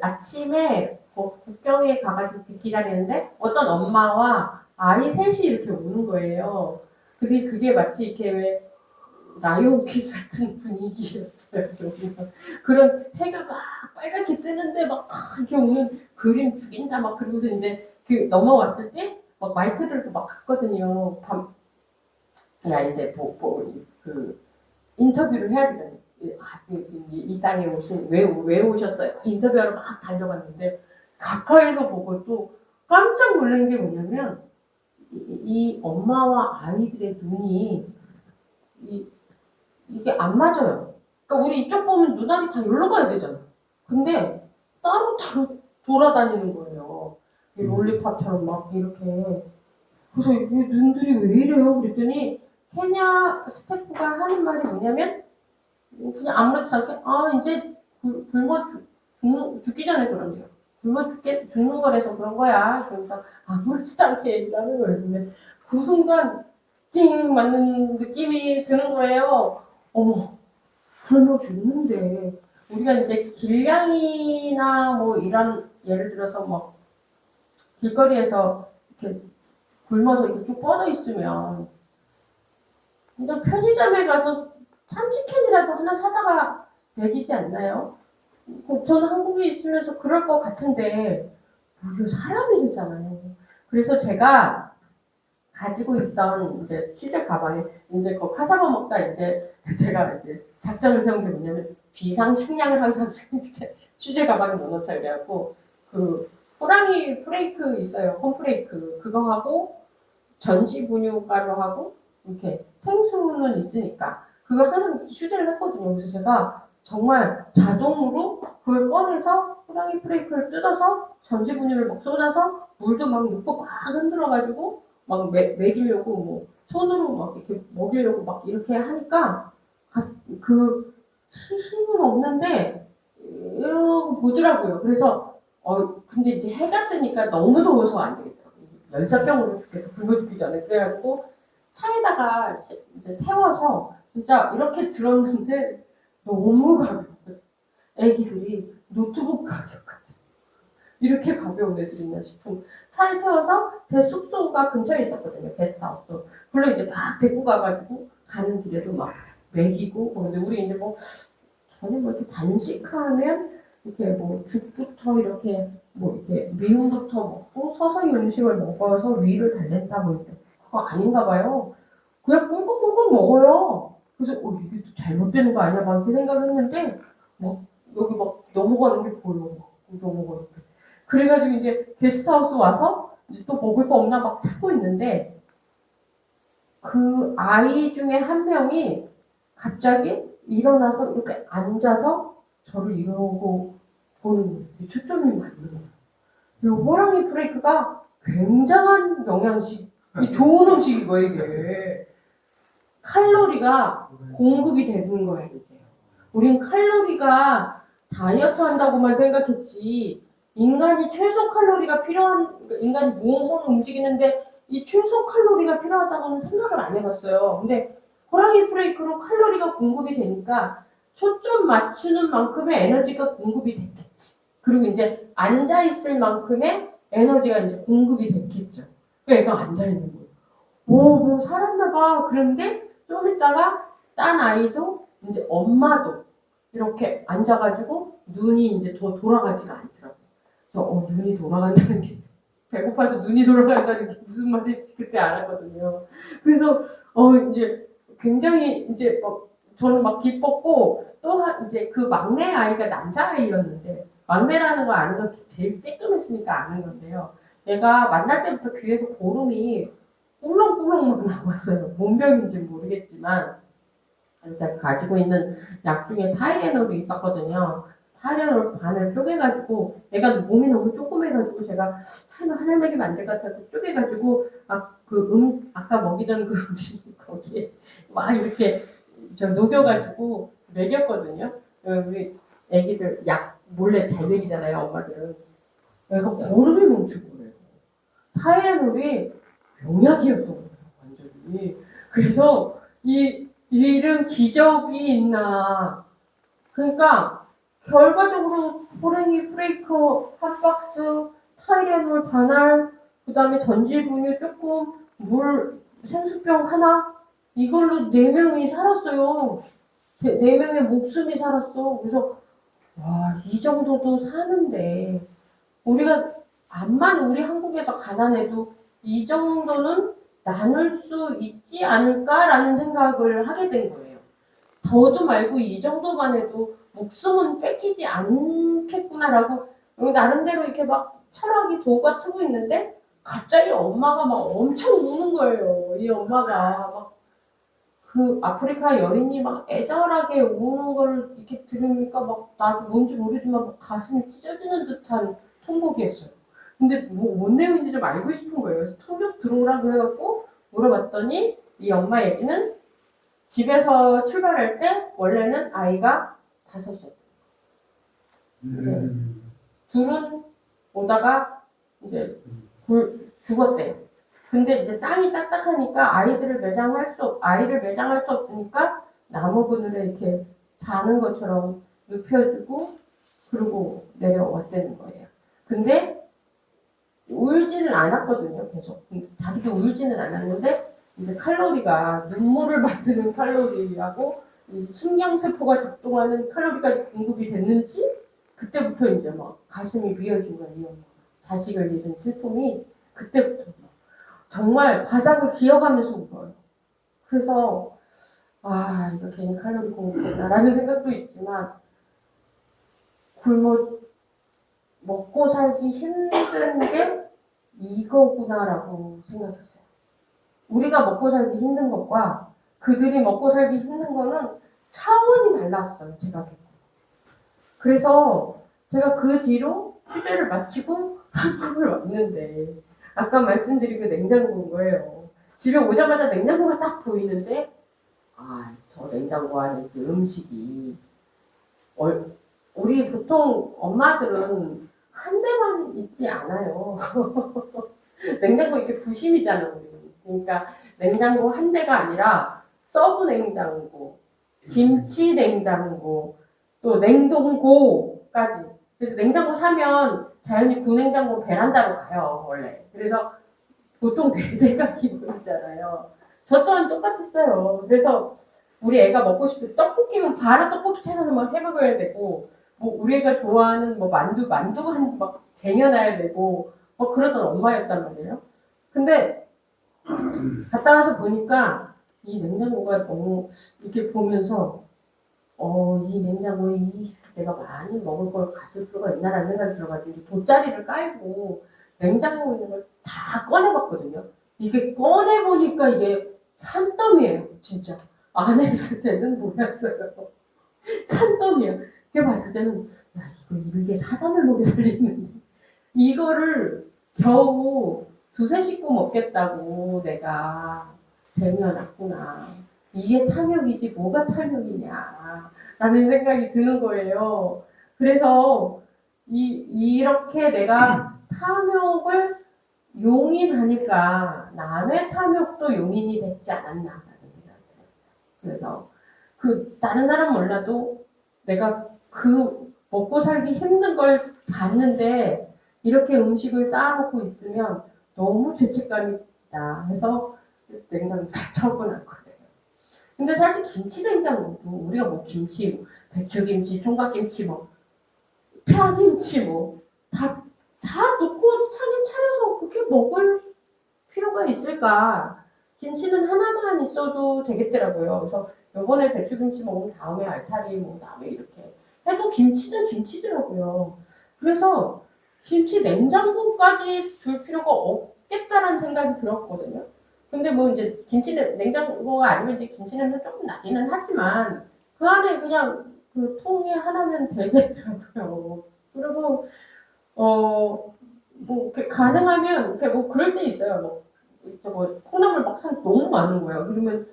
아침에 국경에 가가지고 기다리는데 어떤 엄마와 아이 셋이 이렇게 오는 거예요. 그게 마치 이렇게 왜 라이온킹 같은 분위기였어요. 저기가 그런 해가 막 빨갛게 뜨는데 막 이렇게 오는 그림 죽인다 막 그러고서 이제 그 넘어왔을 때 막 마이크들도 막 갔거든요. 야 이제 그 인터뷰를 해야 되잖아요. 이 땅에 왜 오셨어요? 인터뷰하러 막 달려갔는데 가까이서 보고 또 깜짝 놀란 게 뭐냐면 이 엄마와 아이들의 눈이 이게 안 맞아요. 그러니까 우리 이쪽 보면 눈알이 다 여기로 가야 되잖아. 근데 따로 돌아다니는 거예요. 롤리팝처럼 막 이렇게. 그래서 이 눈들이 왜 이래요? 그랬더니 케냐 스태프가 하는 말이 뭐냐면 그냥 아무렇지 않게 이제 굶어 죽기 전에 그런데요. 굶어 죽는 거라서 그런 거야. 그러니까 아무렇지도 않게 얘기를 하는 거예요. 근데 그 순간 띵 맞는 느낌이 드는 거예요. 어머, 굶어 죽는데 우리가 이제 길냥이나 뭐 이런 예를 들어서 뭐 길거리에서 이렇게 굶어서 이렇게 쭉 뻗어 있으면 그냥 편의점에 가서 참치캔이라도 하나 사다가 먹이지 않나요? 저는 한국에 있으면서 그럴 것 같은데 무려 사람이 되잖아요. 그래서 제가 가지고 있던 이제 취재 가방에 이제 그 카사바 먹다 이제 제가 이제 작전을 세운 게 뭐냐면 비상식량을 항상 취재 가방에 넣어놓자 그래갖고 그 호랑이 프레이크 있어요. 콘프레이크 그거 하고 전지 분유가루하고 이렇게 생수는 있으니까 그걸 항상 휴대를 했거든요. 그래서 제가 정말 자동으로 그걸 꺼내서 호랑이 프레이크를 뜯어서 전지 분유를 막 쏟아서 물도 막 넣고 막 흔들어가지고 막 먹이려고 뭐 손으로 막 이렇게 먹이려고 막 이렇게 하니까 그 힘은 없는데 이러고 보더라고요. 그래서 근데 이제 해가 뜨니까 너무 더워서 안 되겠더라고요. 열사병으로 죽겠다. 굶어 죽기 전에. 그래가지고 차에다가 이제 태워서 진짜 이렇게 들었는데 너무 가벼웠어. 애기들이 노트북 가격 같아. 이렇게 가벼운 애들이 있나 싶은 차에 태워서 제 숙소가 근처에 있었거든요. 게스트하우스. 물론 이제 막 데리고 가가지고 가는 길에도 막 먹이고 근데 우리 이제 뭐 저는 뭐 이렇게 단식하면 이렇게 뭐 죽부터 이렇게 뭐 이렇게 미음부터 먹고 서서히 음식을 먹어서 위를 달랜다 뭐 이렇게 그거 아닌가 봐요. 그냥 꿀꺽꿀꺽 먹어요. 그래서 이게 또 잘못되는 거 아니야 막 이렇게 생각했는데 막 여기 막 넘어가는 게 보여. 막 넘어가는 게. 그래가지고 이제 게스트하우스 와서 이제 또 먹을 거 없나 막 찾고 있는데 그 아이 중에 한 명이 갑자기 일어나서 이렇게 앉아서 저를 이러고 보는 거예요. 초점이 맞는 거예요. 이 호랑이 프레이크가 굉장한 영양식, 이 좋은 음식인 거예요, 이게. 칼로리가 공급이 되는 거예요, 이제. 우린 칼로리가 다이어트 한다고만 생각했지, 인간이 최소 칼로리가 필요한, 인간이 몸을 움직이는데 이 최소 칼로리가 필요하다고는 생각을 안 해봤어요. 근데 호랑이 프레이크로 칼로리가 공급이 되니까 초점 맞추는 만큼의 에너지가 공급이 됐겠지. 그리고 이제 앉아있을 만큼의 에너지가 이제 공급이 됐겠죠. 그러니까 애가 앉아있는 거예요. 오, 뭐 살았나 봐. 그런데 좀 있다가 딴 아이도 이제 엄마도 이렇게 앉아가지고 눈이 이제 더 돌아가지가 않더라고요. 그래서 눈이 돌아간다는 게 배고파서 눈이 돌아간다는 게 무슨 말인지 그때 알았거든요. 그래서 이제 굉장히 이제 저는 막 기뻤고 또 이제 그 막내 아이가 남자아이였는데 막내라는 거 아는 건 제일 쬐끔했으니까 아는 건데요. 얘가 만날 때부터 귀에서 고름이 꿀렁꿀렁 막 나왔어요. 뭔 병인지 모르겠지만 일단 가지고 있는 약 중에 타이레놀이 있었거든요. 타이레놀 반을 쪼개가지고 얘가 몸이 너무 조그매가지고 제가 타이레놀 하나 먹이면 안 될 것 같아서 쪼개가지고 아까 먹이던 그 음식 거기에 막 이렇게 녹여가지고 먹였거든요. 우리 애기들 약 몰래 잘 먹이잖아요, 엄마들은. 얘가 고름이 멈춘 거예요. 타이레놀이 병약이었던 거예요, 완전히. 그래서 이런 기적이 있나. 그러니까 결과적으로 호랭이 프레이크 한 박스, 타이레놀 반알, 그 다음에 전질 분유 조금, 물 생수병 하나 이걸로 4명이 살았어요. 4명의 목숨이 살았어. 그래서 와, 이 정도도 사는데 우리가 암만 우리 한국에서 가난해도 이 정도는 나눌 수 있지 않을까라는 생각을 하게 된 거예요. 더도 말고 이 정도만 해도 목숨은 뺏기지 않겠구나라고 나름대로 이렇게 막 철학이 도가 트고 있는데 갑자기 엄마가 막 엄청 우는 거예요. 이 엄마가 막 그 아프리카 여인이 막 애절하게 우는 걸 이렇게 들으니까 막 나도 뭔지 모르지만 막 가슴이 찢어지는 듯한 통곡이었어요. 근데 뭔 내용인지 좀 알고 싶은 거예요. 그래서 통역 들어오라 그래갖고 물어봤더니 이 엄마 얘기는 집에서 출발할 때 원래는 아이가 5이었대요. 둘은 오다가 이제 죽었대요. 근데 이제 땅이 딱딱하니까 아이를 매장할 수 없으니까 나무 그늘에 이렇게 자는 것처럼 눕혀주고 그러고 내려왔다는 거예요. 근데 울지는 않았거든요, 계속. 자기도 울지는 않았는데 이제 칼로리가 눈물을 만드는 칼로리하고 이 신경세포가 작동하는 칼로리까지 공급이 됐는지 그때부터 이제 막 가슴이 미어진 거예요. 자식을 잃은 슬픔이 그때부터 정말 바닥을 기어가면서 울어요. 그래서 이거 괜히 칼로리 공급했나라는 생각도 있지만 먹고 살기 힘든 게 이거구나라고 생각했어요. 우리가 먹고 살기 힘든 것과 그들이 먹고 살기 힘든 거는 차원이 달랐어요. 제가 겪고. 그래서 제가 그 뒤로 취재를 마치고 한국을 왔는데 아까 말씀드린 그 냉장고인 거예요. 집에 오자마자 냉장고가 딱 보이는데 저 냉장고 안에 있는 음식이 우리 보통 엄마들은 한 대만 있지 않아요. 냉장고 이렇게 부심이잖아 우리. 그러니까 냉장고 한 대가 아니라 서브 냉장고, 김치 냉장고, 또 냉동고까지. 그래서 냉장고 사면 자연히 구냉장고 베란다로 가요 원래. 그래서 보통 4대가 기본이잖아요. 저 또한 똑같았어요. 그래서 우리 애가 먹고 싶은 떡볶이는 바로 떡볶이 찾아서 막 해먹어야 되고, 뭐 우리 애가 좋아하는 뭐 만두 한 막 쟁여놔야 되고, 뭐 그러던 엄마였단 말이에요. 근데 갔다 와서 보니까 이 냉장고가 너무 이렇게 보면서 이 냉장고에 내가 많이 먹을 걸 가질 필요가 있나라는 생각이 들어가지고 돗자리를 깔고 냉장고에 있는 걸 다 꺼내봤거든요. 이게 꺼내보니까 이게 산더미예요, 진짜. 안에 있을 때는 몰랐어요. 산더미야. 그게 봤을 때는 야 이게 사단을 먹여 살리는데 이거를 겨우 두세 식구 먹겠다고 내가 쟁여놨구나. 이게 탐욕이지 뭐가 탐욕이냐 라는 생각이 드는 거예요. 그래서 이렇게 내가 탐욕을 용인하니까 남의 탐욕도 용인이 됐지 않았나라는 생각이 들었어요. 그래서 그 다른 사람 몰라도 내가 그 먹고 살기 힘든 걸 봤는데 이렇게 음식을 쌓아놓고 있으면 너무 죄책감이 나 해서 냉장고 다 처분한 거예요. 근데 사실 김치 냉장고도 우리가 뭐 김치, 뭐 배추김치, 총각김치, 뭐 파김치 다 놓고 차려서 그렇게 먹을 필요가 있을까? 김치는 하나만 있어도 되겠더라고요. 그래서 요번에 배추김치 먹은 다음에 알타리 먹은 다음에 이렇게 해도 김치는 김치더라고요. 그래서 김치 냉장고까지 둘 필요가 없겠다라는 생각이 들었거든요. 근데 뭐 이제 김치 냉장고가 아니면 이제 김치 냄새 조금 나기는 하지만 그 안에 그냥 그 통에 하나는 되겠더라고요. 그리고 뭐 가능하면 이렇게 뭐 그럴 때 있어요. 뭐 콩나물 막 산 너무 많은 거예요. 그러면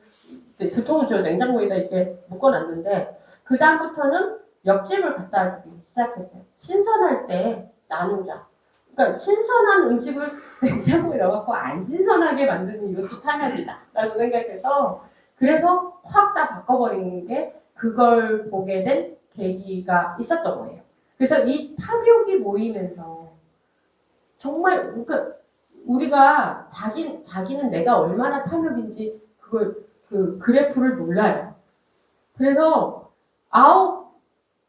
보통은 저 냉장고에다 이렇게 묶어놨는데 그 다음부터는 옆집을 갖다 주기 시작했어요. 신선할 때 나누자. 그러니까 신선한 음식을 냉장고에 넣어갖고 안 신선하게 만드는 이것도 탐욕이다 라고 생각해서 그래서 확 다 바꿔버리는 게 그걸 보게 된 계기가 있었던 거예요. 그래서 이 탐욕이 모이면서 정말 그러니까 우리가 자기는 내가 얼마나 탐욕인지 그걸 그 그래프를 몰라요. 그래서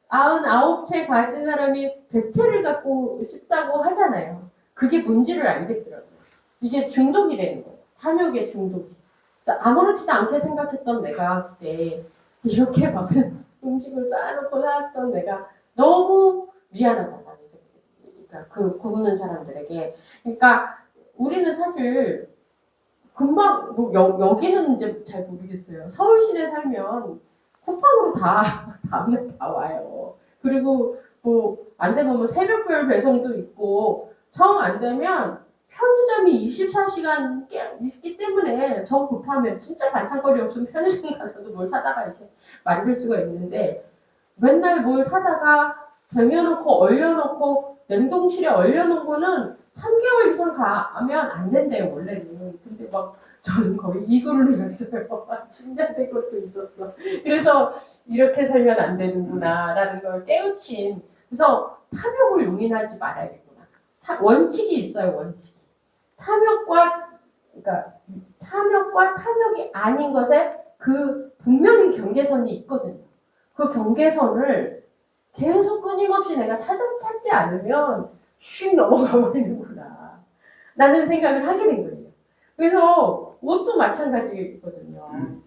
99채 가진 사람이 100채를 갖고 싶다고 하잖아요. 그게 뭔지를 알겠더라고요. 이게 중독이 되는 거예요. 탐욕의 중독이. 아무렇지도 않게 생각했던 내가 그때 이렇게 많은 음식을 쌓아놓고 살았던 내가 너무 미안하다라는 생각이 그러니까 그 굶는 사람들에게. 그러니까 우리는 사실 금방 뭐 여기는 이제 잘 모르겠어요. 서울 시내 살면 쿠팡으로 다음날 다 와요. 그리고 뭐 안 되면 뭐 새벽별 배송도 있고 정 안 되면 편의점이 24시간 있기 때문에 정 급하면 진짜 반찬거리 없으면 편의점 가서도 뭘 사다가 이렇게 만들 수가 있는데 맨날 뭘 사다가 쟁여놓고 얼려놓고 냉동실에 얼려놓은 거는 3개월 이상 가면 안 된대요 원래는. 근데 막 저는 거의 이거를 했어요. 10년 된 것도 있었어. 그래서 이렇게 살면 안 되는구나라는 걸 깨우친. 그래서 탐욕을 용인하지 말아야겠구나. 원칙이 있어요. 원칙이. 그러니까 탐욕과 탐욕이 아닌 것에 그 분명히 경계선이 있거든요. 그 경계선을 계속 끊임없이 내가 찾지 않으면 슉 넘어가 버리는구나 라는 생각을 하게 된 거예요. 그래서 옷도 마찬가지거든요.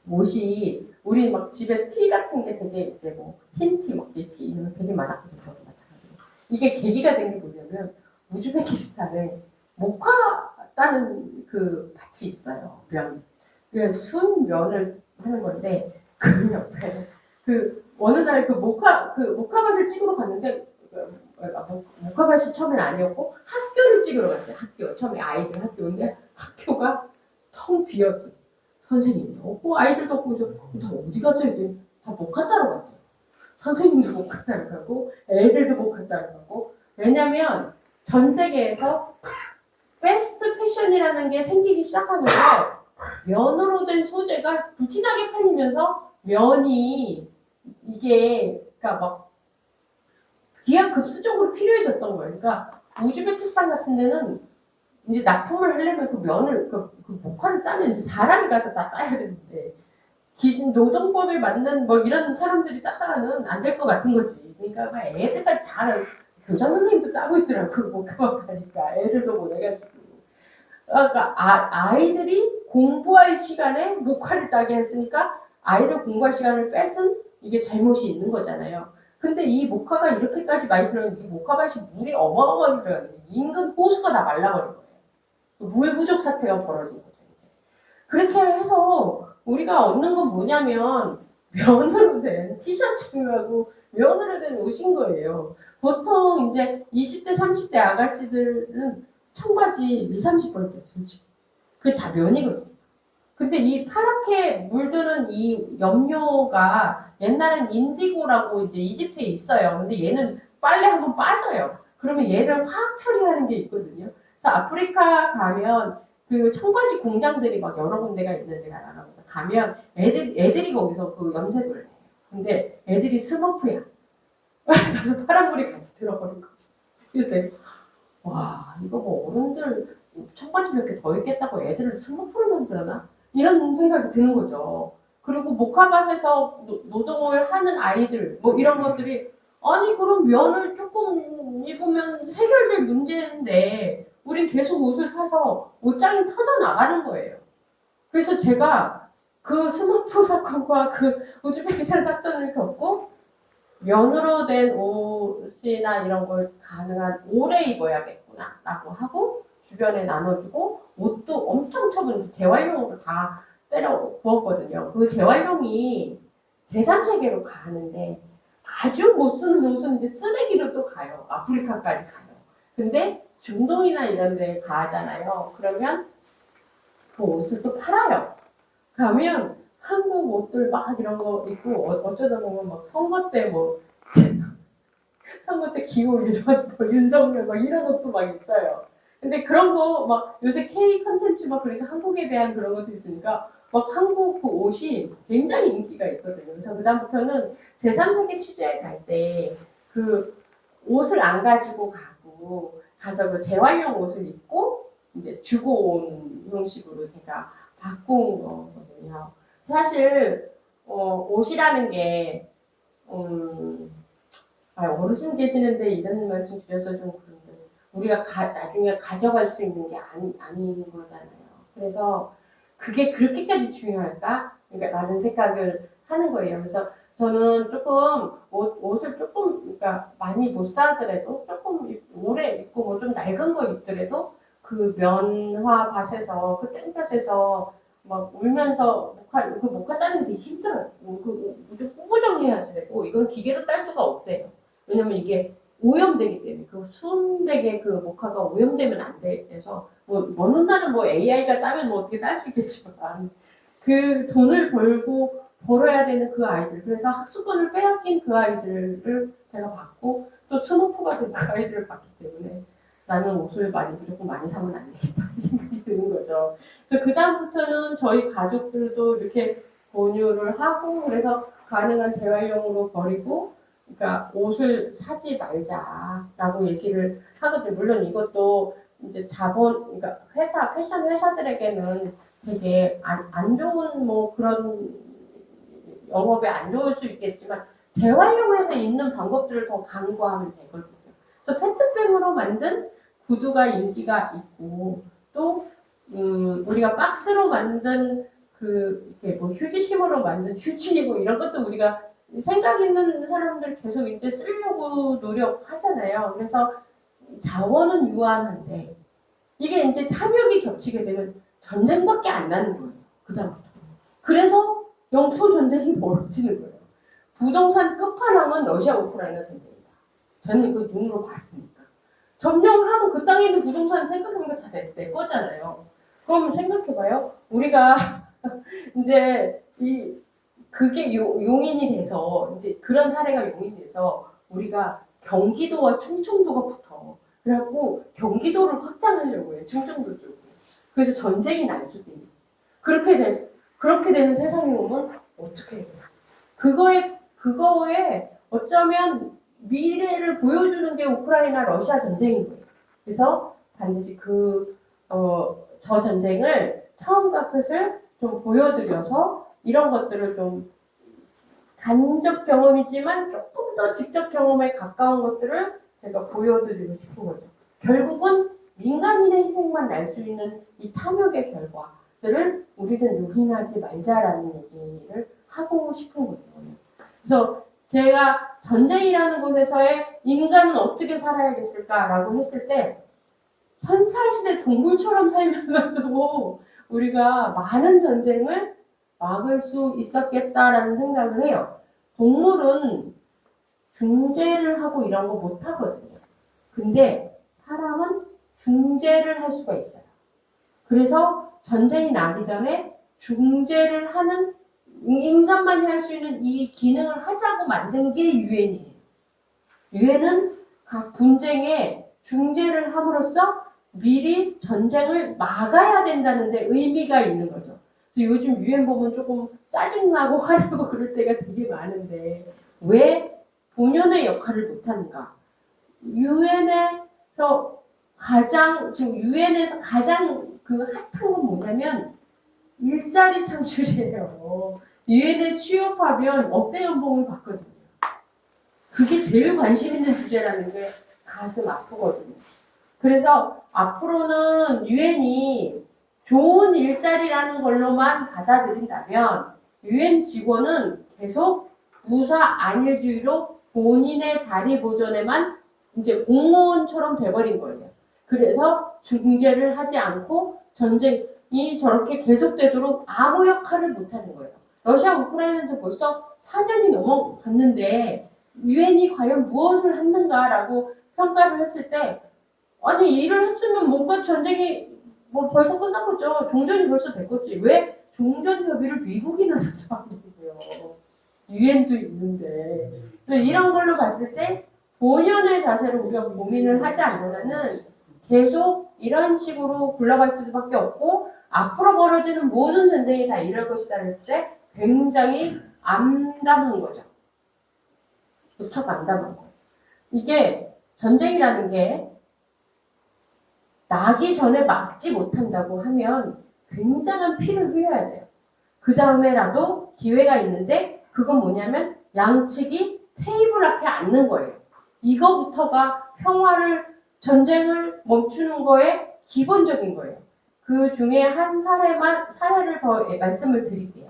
옷이 우리 막 집에 티 같은 게 되게 이제 뭐 흰티, 먹기티 이런 거 되게 많았거든요. 저도 마찬가지로. 이게 계기가 된 게 뭐냐면 우즈베키스탄에 모카라는 그 밭이 있어요. 면. 그 순면을 하는 건데 그 옆에 그 어느 날 그 모카밭을 찍으러 갔는데 모카밭이 처음엔 아니었고 학교를 찍으러 갔어요. 학교 처음에 아이들 학교인데 학교가 텅 비었어요. 선생님도 없고 아이들도 없고 그래서 다 어디 갔어요? 다 모카 따러 갔대요. 선생님도 모카 따러 가고 애들도 모카 따러 가고 왜냐면 전 세계에서 패스트 패션이라는 게 생기기 시작하면서 면으로 된 소재가 불진하게 팔리면서 면이 이게 그러니까 막 기하급수적으로 필요해졌던 거예요. 그러니까 우즈베키스탄 같은 데는 이제 납품을 하려면 그 면을 그 모카를 따면 이제 사람이 가서 다 따야 되는데 노동법에 맞는 뭐 이런 사람들이 따다가는 안 될 것 같은 거지. 그러니까 막 애들까지 다 교장 선생님도 따고 있더라고. 목화박 하니까 애들도 보내가지고. 그러니까 아이들이 공부할 시간에 목화를 따게 했으니까 아이들 공부할 시간을 뺏은 이게 잘못이 있는 거잖아요. 근데 이 목화가 이렇게까지 많이 들어있는데 이 목화밭이 물이 어마어마하게 들어가는데 인근 호수가 다 말라버린 거예요. 물 부족 사태가 벌어진 거죠. 이제. 그렇게 해서 우리가 얻는 건 뭐냐면 면으로 된 티셔츠하고 면으로 된 옷인 거예요. 보통 이제 20대, 30대 아가씨들은 청바지 2, 30벌 입어요, 솔직히. 그게 다 면이거든요. 근데 이 파랗게 물드는 이 염료가 옛날엔 인디고라고 이제 이집트에 있어요. 근데 얘는 빨래 한번 빠져요. 그러면 얘를 화학 처리하는 게 있거든요. 그래서 아프리카 가면 그 청바지 공장들이 막 여러 군데가 있는데 나라보다 가면 애들이 거기서 그 염색을 해요. 근데 애들이 스머프야. 그래서 파란불이 같이 들어버린 거지. 그래서 와 이거 뭐 어른들 청바지 몇 개 더 입겠다고 애들을 스머프를 만들어나? 이런 생각이 드는 거죠. 그리고 목화밭에서 노동을 하는 아이들 뭐 이런 것들이 아니 그럼 면을 조금 입으면 해결될 문제인데 우린 계속 옷을 사서 옷장이 터져 나가는 거예요. 그래서 제가 그 스머프 사건과 그 우즈베키스탄 사건을 겪고 면으로 된 옷이나 이런 걸 가능한 오래 입어야겠구나 라고 하고 주변에 나눠주고 옷도 엄청 처분 재활용으로 다 때려 부었거든요. 그 재활용이 제3세계로 가는데 아주 못 쓰는 옷은 이제 쓰레기로 또 가요. 아프리카까지 가요. 근데 중동이나 이런 데 가잖아요. 그러면 그 옷을 또 팔아요. 가면 한국 옷들 막 이런 거 입고 어쩌다 보면 막 선거 때 뭐 선거 때 기호 1번 뭐 윤석열 막 이런 옷도 막 있어요. 근데 그런 거 막 요새 K 컨텐츠 막 그러니까 한국에 대한 그런 것도 있으니까 막 한국 그 옷이 굉장히 인기가 있거든요. 그래서 그다음부터는 제3세계 취재에 갈 때 그 옷을 안 가지고 가고 가서 그 재활용 옷을 입고 이제 주고 온 형식으로 제가 바꾼 거거든요. 사실 옷이라는 게 어르신 계시는데 이런 말씀 드려서 좀 그런데 우리가 나중에 가져갈 수 있는 게 아닌 거잖아요. 그래서 그게 그렇게까지 중요할까? 그러니까 라는 생각을 하는 거예요. 그래서 저는 조금 옷을 조금 그러니까 많이 못 사더라도 조금 오래 입고 뭐 좀 낡은 거 입더라도 그 면화밭에서 그 땡볕에서 막 울면서 목화 따는 게 힘들어요. 좀 꾸부정해야지 되고 이건 기계로 딸 수가 없대요. 왜냐면 이게 오염되기 때문에 그 순되게 그 목화가 오염되면 안 돼서 뭐 어느 날은 뭐 AI가 따면 뭐 어떻게 딸 수 있겠지만 그 돈을 벌어야 되는 그 아이들 그래서 학습권을 빼앗긴 그 아이들을 제가 받고 또 스머프가 된 그 아이들을 받기 때문에 나는 옷을 무조건 많이 사면 안 되겠다 이 생각이 드는 거죠. 그래서 그 다음부터는 저희 가족들도 이렇게 권유를 하고 그래서 가능한 재활용으로 버리고 그러니까 옷을 사지 말자라고 얘기를 하거든요. 물론 이것도 이제 그러니까 패션 회사들에게는 되게 안 좋은 뭐 그런 영업에 안 좋을 수 있겠지만 재활용해서 입는 방법들을 더 강구하면 되거든요. 그래서 페트병으로 만든 구두가 인기가 있고 또 우리가 박스로 만든 이렇게 뭐 휴지심으로 만든 휴지이고 이런 것도 우리가 생각 있는 사람들 계속 이제 쓰려고 노력하잖아요. 그래서 자원은 유한한데 이게 이제 탐욕이 겹치게 되면 전쟁밖에 안 나는 거예요. 그다음부터. 그래서 영토 전쟁이 벌어지는 거예요. 부동산 끝판왕은 러시아 우크라이나 전쟁이다. 저는 그 눈으로 봤으니까. 점령을 하면 그 땅에 있는 부동산 생각해보니까 다 내 거잖아요. 그럼 생각해봐요. 우리가 이제 그게 용인이 돼서 이제 그런 사례가 용인이 돼서 우리가 경기도와 충청도가 붙어. 그래갖고 경기도를 확장하려고 해요. 충청도 쪽으로. 그래서 전쟁이 날 수도 있는. 그렇게 되는 세상이 오면 어떻게 해요? 그거에 어쩌면 미래를 보여주는 게 우크라이나 러시아 전쟁인 거예요. 그래서 반드시 저 전쟁을 처음과 끝을 좀 보여드려서 이런 것들을 좀 간접 경험이지만 조금 더 직접 경험에 가까운 것들을 제가 보여드리고 싶은 거죠. 결국은 민간인의 희생만 날 수 있는 이 탐욕의 결과들을 우리는 유린하지 말자라는 얘기를 하고 싶은 거죠. 그래서 제가 전쟁이라는 곳에서의 인간은 어떻게 살아야겠을까라고 했을 때 선사시대 동물처럼 살면서도 우리가 많은 전쟁을 막을 수 있었겠다라는 생각을 해요. 동물은 중재를 하고 이런 거 못 하거든요. 근데 사람은 중재를 할 수가 있어요. 그래서 전쟁이 나기 전에 중재를 하는 인간만이 할 수 있는 이 기능을 하자고 만든 게 유엔이에요. 유엔은 각 분쟁에 중재를 함으로써 미리 전쟁을 막아야 된다는 데 의미가 있는 거죠. 그래서 요즘 유엔 보면 조금 짜증나고 화나고 그럴 때가 되게 많은데 왜 본연의 역할을 못하는가? 유엔에서 지금 유엔에서 가장 그 핫한 건 뭐냐면 일자리 창출이에요. 유엔에 취업하면 억대 연봉을 받거든요. 그게 제일 관심 있는 주제라는 게 가슴 아프거든요. 그래서 앞으로는 유엔이 좋은 일자리라는 걸로만 받아들인다면 유엔 직원은 계속 무사 안일주의로 본인의 자리 보존에만 이제 공무원처럼 돼버린 거예요. 그래서 중재를 하지 않고 전쟁이 저렇게 계속되도록 아무 역할을 못하는 거예요. 러시아 우크라이나도 벌써 4년이 넘어갔는데 유엔이 과연 무엇을 했는가라고 평가를 했을 때 아니 일을 했으면 뭔가 전쟁이 뭐 벌써 끝난 거죠. 종전이 벌써 됐겠지. 왜 종전 협의를 미국이 나서서 하는 거예요. 유엔도 있는데 이런 걸로 봤을 때 본연의 자세로 우리가 고민을 하지 않으면은 계속 이런 식으로 굴러갈 수밖에 없고 앞으로 벌어지는 모든 전쟁이 다 이럴 것이다 했을 때 굉장히 암담한 거죠. 무척 암담한 거예요. 이게 전쟁이라는 게 나기 전에 막지 못한다고 하면 굉장한 피를 흘려야 돼요. 그 다음에라도 기회가 있는데 그건 뭐냐면 양측이 테이블 앞에 앉는 거예요. 이거부터가 전쟁을 멈추는 거에 기본적인 거예요. 그 중에 한 사례를 더 말씀을 드릴게요.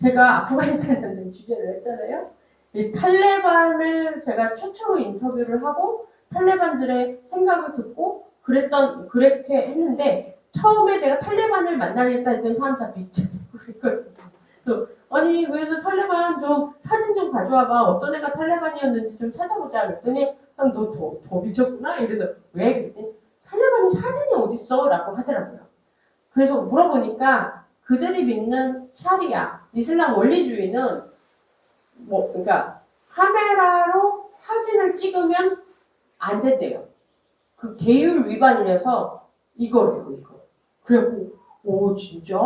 제가 아프가니스탄 전쟁 주제를 했잖아요. 이 탈레반을 제가 최초로 인터뷰를 하고 탈레반들의 생각을 듣고 그렇게 했는데 처음에 제가 탈레반을 만나겠다 했던 사람 다 미쳤다고 그랬거든요. 아니 그래서 탈레반 좀 사진 좀 가져와봐. 어떤 애가 탈레반이었는지 좀 찾아보자. 그랬더니 너 더 미쳤구나. 이래서 왜? 그랬더니 탈레반이 사진이 어딨어? 라고 하더라고요. 그래서 물어보니까 그들이 믿는 샤리아, 이슬람 원리주의는 그러니까 카메라로 사진을 찍으면 안 된대요. 그 계율 위반이라서 이거래요, 이거. 그래갖고, 진짜?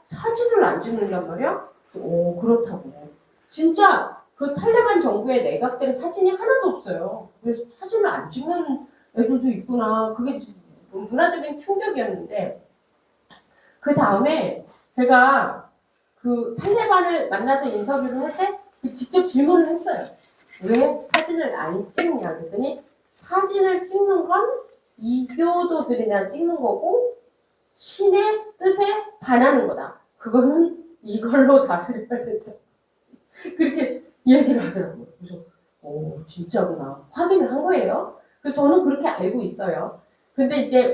사진을 안 찍는단 말이야? 그렇다고. 진짜 그 탈레반 정부의 내각들의 사진이 하나도 없어요. 그래서 사진을 안 찍는 애들도 있구나. 그게 문화적인 충격이었는데, 그 다음에 제가 그 탈레반을 만나서 인터뷰를 할 때 직접 질문을 했어요. 왜 사진을 안 찍냐 그랬더니 사진을 찍는 건 이교도들이나 찍는 거고 신의 뜻에 반하는 거다. 그거는 이걸로 다스려야 된다. 그렇게 얘기를 하더라고요. 그래서 진짜구나. 확인을 한 거예요. 그래서 저는 그렇게 알고 있어요. 근데 이제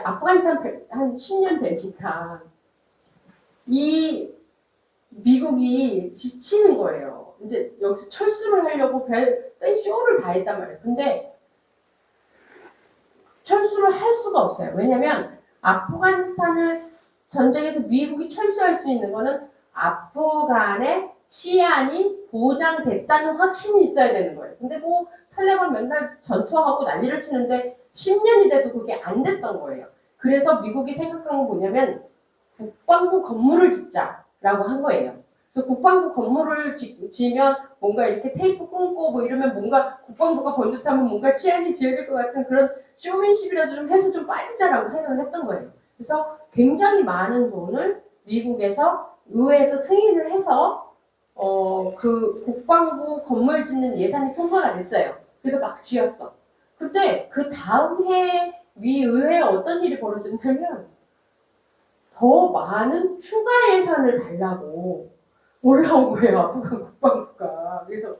아프가니스탄 한 10년 되니까 이 미국이 지치는 거예요. 이제 여기서 철수를 하려고 쇼를 다 했단 말이에요. 근데 철수를 할 수가 없어요. 왜냐면 아프가니스탄을 전쟁에서 미국이 철수할 수 있는 거는 아프간의 치안이 보장됐다는 확신이 있어야 되는 거예요. 근데 탈레반 맨날 전투하고 난리를 치는데 10년이 돼도 그게 안 됐던 거예요. 그래서 미국이 생각한 건 뭐냐면 국방부 건물을 짓자라고 한 거예요. 그래서 국방부 건물을 지으면 뭔가 이렇게 테이프 끊고 이러면 뭔가 국방부가 번듯하면 뭔가 치안이 지어질 것 같은 그런 쇼맨십이라도 좀 해서 좀 빠지자라고 생각을 했던 거예요. 그래서 굉장히 많은 돈을 미국에서 의회에서 승인을 해서 그 국방부 건물 짓는 예산이 통과가 됐어요. 그래서 막 지었어. 근데 그 다음 해 위의회에 어떤 일이 벌어졌냐면 더 많은 추가 예산을 달라고 올라온 거예요. 아프간 국방부가. 그래서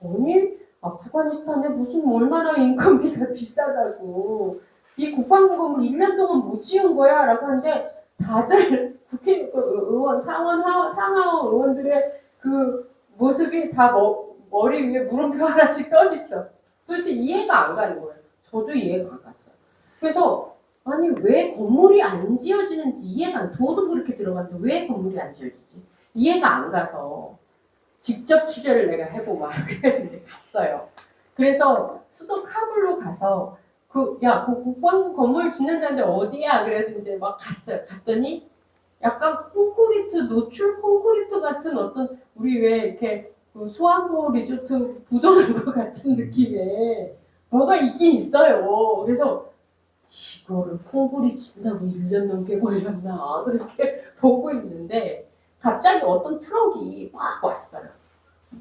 아니 아프가니스탄에 무슨 얼마나 인건비가 비싸다고 이 국방부 건물 1년 동안 못 지은 거야 라고 하는데 다들 국회의원 상하원 의원들의 그 모습이 다 머리 위에 물음표 하나씩 떠 있어. 도대체 이해가 안 가는 거예요. 저도 이해가 안 갔어요. 그래서 아니 왜 건물이 안 지어지는지 이해가 안 돈은 그렇게 들어갔는데 왜 건물이 안 지어지지? 이해가 안 가서 직접 취재를 내가 해보고 막 그래가지고 이제 갔어요. 그래서 수도 카불로 가서 그 국방부 건물 짓는다는데 어디야? 그래서 이제 막 갔어요. 갔더니 약간 콘크리트 노출 콘크리트 같은 어떤 우리 왜 이렇게 그 수안보 리조트 부도난 것 같은 느낌의 뭐가 있긴 있어요. 그래서 이거를 콘크리트 친다고 1년 넘게 걸렸나 그렇게 보고 있는데 갑자기 어떤 트럭이 막 왔어요.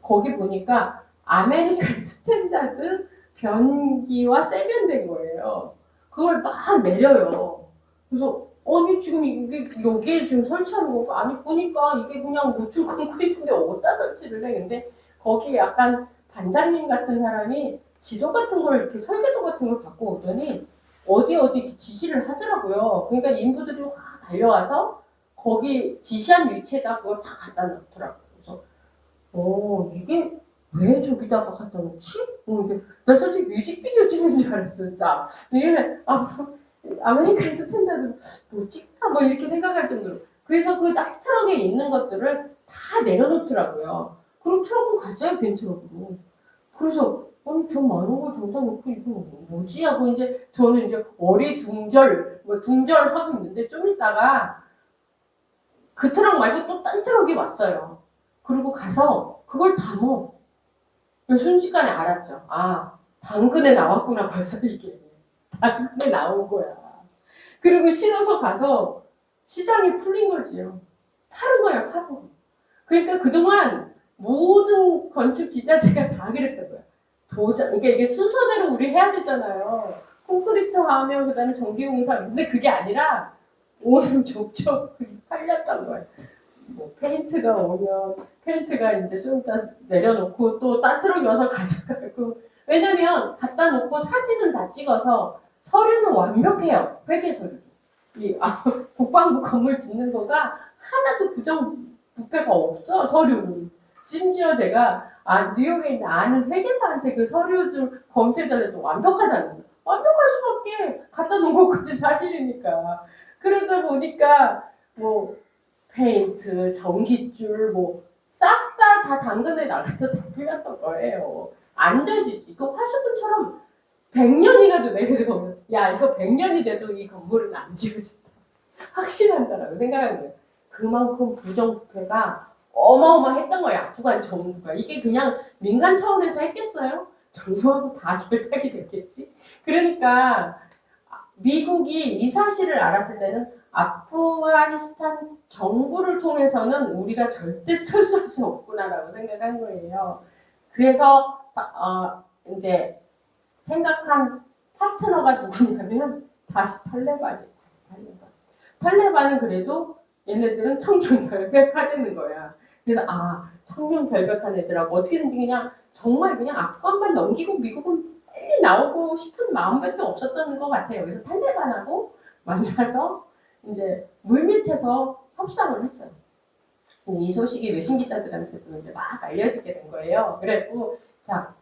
거기 보니까 아메리칸 스탠다드 변기와 세면된 거예요. 그걸 막 내려요. 그래서 아니 지금 이게 여기에 지금 설치하는 거고 아니 보니까 이게 그냥 노출 콘크리트인데 어디다 설치를 해? 근데 거기에 약간 반장님 같은 사람이 지도 같은 걸 이렇게 설계도 같은 걸 갖고 오더니 어디 이렇게 지시를 하더라고요. 그러니까 인부들이 확 달려와서 거기 지시한 위치에다 그걸 다 갖다 놓더라고요. 그래서 이게 왜 저기다가 갖다 놓지? 이게 나 솔직히 뮤직비디오 찍는 줄 알았어, 진짜. 이게 아메리칸 스탠다드 뭐 찍나 뭐 이렇게 생각할 정도로. 그래서 그 트럭에 있는 것들을 다 내려놓더라고요. 그럼 트럭은 갔어요, 빈 트럭으로. 그래서 아니 저 많은 걸 저기다 놓고 이거 뭐지 하고 이제 저는 이제 어리둥절 둥절하고 있는데 좀 있다가 그 트럭 말고 또 딴 트럭이 왔어요. 그리고 가서 그걸 담어. 순식간에 알았죠. 아, 당근에 나왔구나 벌써 이게. 당근에 나온 거야. 그리고 실어서 가서 시장이 풀린 거지요. 파는 거야, 파고. 그러니까 그동안 모든 건축 기자재가 다 그랬던 거야. 그러니까 이게 순서대로 우리 해야 되잖아요. 콘크리트 하면 그다음에 전기공사. 근데 그게 아니라 오는 족족 팔렸던 거예요. 뭐 페인트가 오면 페인트가 이제 좀 이따 내려놓고 또 딴 트럭이 와서 가져가고. 왜냐면 갖다 놓고 사진은 다 찍어서 서류는 완벽해요. 회계 서류. 국방부 건물 짓는 거가 하나도 부패가 없어 서류는. 심지어 제가 뉴욕에 있는 아는 회계사한테 그 서류를 검토해달라도 완벽하다는 거예요. 완벽할 수밖에 갖다 놓은 것까지 사실이니까. 그러다 보니까 뭐 페인트, 전깃줄 뭐 싹 다 당근에 나가서 다 풀렸던 거예요. 안 져지지. 이거 화수분처럼 100년이 가도 내가 보면 야 이거 100년이 돼도 이 건물은 안 지워진다. 확신한다라고 생각하는 거예요. 그만큼 부정부패가 어마어마했던 거예요. 아프간 정부가. 이게 그냥 민간 차원에서 했겠어요? 정부하고 다 결탁이 됐겠지. 그러니까 미국이 이 사실을 알았을 때는 아프가니스탄 정부를 통해서는 우리가 절대 철수할 수 없구나라고 생각한 거예요. 그래서 이제 생각한 파트너가 누구냐면 다시 탈레반이에요. 탈레반은 그래도 얘네들은 청년 결백하려는 거야. 그래서 청년 결백한 애들하고 어떻게든지 그냥 정말 그냥 아프간만 넘기고 미국은 빨리 나오고 싶은 마음밖에 없었던 것 같아요. 그래서 탈레반하고 만나서 이제 물밑에서 협상을 했어요. 근데 이 소식이 외신 기자들한테도 이제 막 알려지게 된 거예요. 그래갖고 자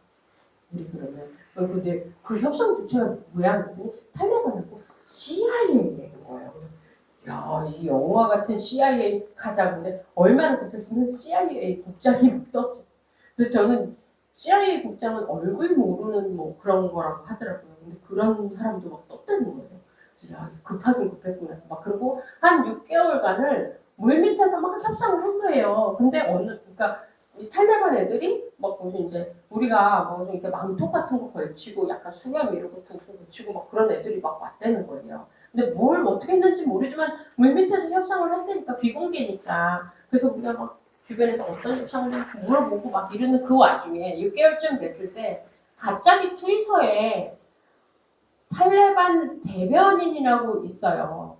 우리 그러면 근데 그 협상 주체가 뭐야? 탈레반하고 CIA인 거예요. 야, 이 영화 같은 CIA 가자. 근데 얼마나 급했으면 CIA 국장이 막 떴지. 그래서 저는 CIA 국장은 얼굴 모르는 뭐 그런 거라고 하더라고요. 근데 그런 사람도 막 떴다는 거예요. 그래서 야, 급하긴 급했구나. 막 그러고 한 6개월간을 물밑에서 막 협상을 한 거예요. 근데 그러니까 이 탈레반 애들이 막 무슨 이제 우리가 뭐 이렇게 망토 같은 거 걸치고 약간 수염 이러고 두고 붙이고 막 그런 애들이 막 왔다는 거예요. 근데 뭘 어떻게 했는지 모르지만 물밑에서 협상을 했다니까 비공개니까. 그래서 우리가 막 주변에서 어떤 입장을 물어보고 막 이러는 그 와중에 6개월쯤 됐을 때 갑자기 트위터에 탈레반 대변인이라고 있어요.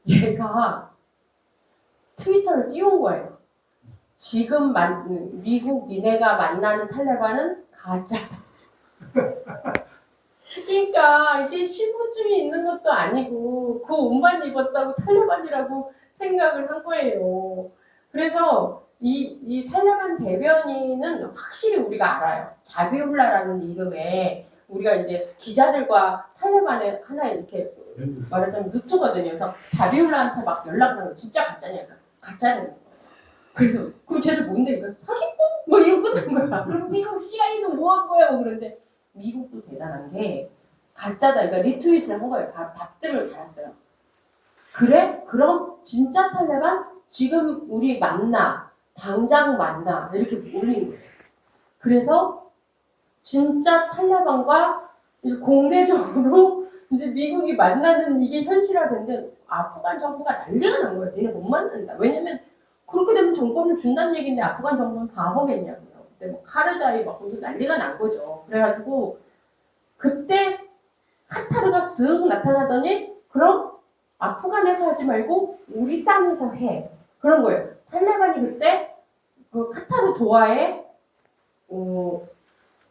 얘가 트위터를 띄운 거예요. 지금 미국 니네가 만나는 탈레반은 가짜다. 그러니까 이게 신분증이 있는 것도 아니고 그 옷만 입었다고 탈레반이라고 생각을 한 거예요. 그래서 이 탈레반 대변인은 확실히 우리가 알아요. 자비울라라는 이름에 우리가 이제 기자들과 탈레반의 하나의 이렇게 말하자면 루트거든요. 그래서 자비울라한테 막 연락을 하는 거 진짜 가짜냐니까 가짜라는 거예요. 그래서 그럼 쟤들 뭔데? 사기꾼? 뭐 이거 끝난 거야. 그럼 미국 CIA는 뭐 한 거야? 뭐 그런데 미국도 대단한 게 가짜다. 그러니까 리트윗을 한 거예요. 답들을 달았어요. 그래? 그럼 진짜 탈레반? 지금 우리 만나. 당장 만나. 이렇게 올린 거예요. 그래서 진짜 탈레반과 공개적으로 이제 미국이 만나는 이게 현실화된데 아프간 정부가 난리가 난 거예요. 니네 못 만난다. 왜냐면 그렇게 되면 정권을 준다는 얘기인데 아프간 정부는 바보겠냐고요. 그때 뭐 카르자이 막 거기서 난리가 난 거죠. 그래가지고 그때 카타르가 쓱 나타나더니 그럼 아프간에서 하지 말고 우리 땅에서 해. 그런 거예요. 탈레반이 그때 그 카타르 도하에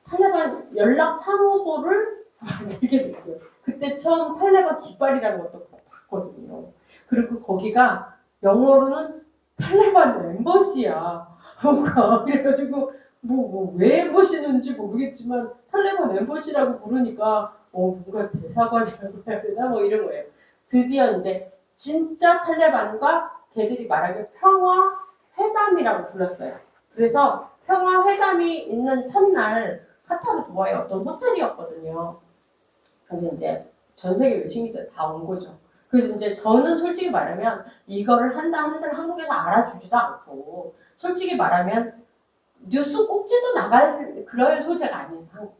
탈레반 연락 사무소를 만들게 됐어요. 그때 처음 탈레반 깃발이라는 것도 봤거든요. 그리고 거기가 영어로는 탈레반 엠버시야. 뭔가 그래가지고 왜 엠버시는지 모르겠지만 탈레반 엠버시라고 부르니까 뭔가 대사관이라고 해야 되나 뭐 이런 거예요. 드디어 이제 진짜 탈레반과 걔들이 말하기를 평화 회담이라고 불렀어요. 그래서 평화 회담이 있는 첫날 카타르 도하의 어떤 호텔이었거든요. 근데 이제 전 세계 외신기들 다 온 거죠. 그래서 이제 저는 솔직히 말하면 이거를 한들 한국에서 알아주지도 않고 솔직히 말하면 뉴스 꼭지도 나갈 그럴 소재가 아니에요. 한국은.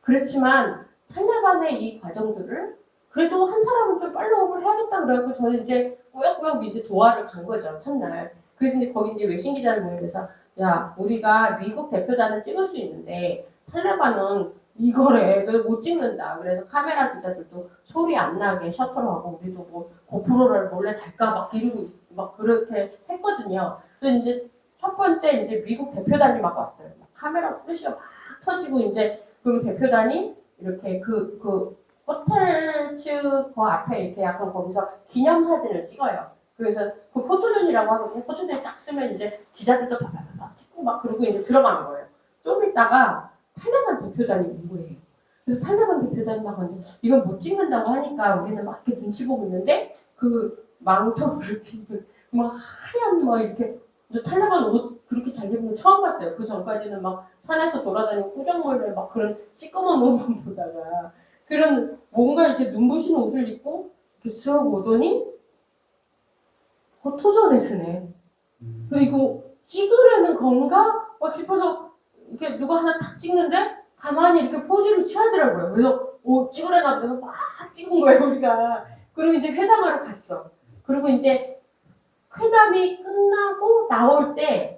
그렇지만 탈레반의 이 과정들을 그래도 한 사람은 좀 팔로우를 해야겠다 그래갖고 저는 이제 꾸역꾸역 이제 도하를 간 거죠. 첫날. 그래서 이제 거기 이제 외신 기자를 모여서 야 우리가 미국 대표단을 찍을 수 있는데 탈레반은 이거래. 그래서 못 찍는다. 그래서 카메라 기자들도 소리 안 나게 셔터로 하고 우리도 뭐 고프로를 몰래 달까 막 이러고 막 그렇게 했거든요. 그래서 이제 첫 번째 이제 미국 대표단이 막 왔어요. 카메라 플래시가 막 터지고 이제 그럼 대표단이 이렇게 그 호텔 측 그 앞에 이렇게 약간 거기서 기념사진을 찍어요. 그래서 그 포토존이라고 하거든요. 포토존 딱 쓰면 이제 기자들도 팍팍팍 찍고 막 그러고 이제 들어가는 거예요. 좀 있다가 탈레반 대표단이 온 거예요. 그래서 탈레반 대표단이 막 왔는데 이건 못 찍는다고 하니까 우리는 막 이렇게 눈치 보고 있는데 그 망토를 찍은 막 하얀 막 이렇게 탈레반 옷 그렇게 잘 입은 거 처음 봤어요. 그 전까지는 막 산에서 돌아다니고 꾸정mol래 막 그런 시꺼먼 옷만 보다가 그런 뭔가 이렇게 눈부신 옷을 입고 이렇게 쓱 오더니 포토존에서네. 그리고 찍으려는 건가? 막 싶어서 이렇게 누가 하나 탁 찍는데 가만히 이렇게 포즈를 취하더라고요. 그래서 찍으려나 보다 막 찍은 거예요 우리가. 그리고 이제 회담하러 갔어. 그리고 이제 회담이 끝나고 나올 때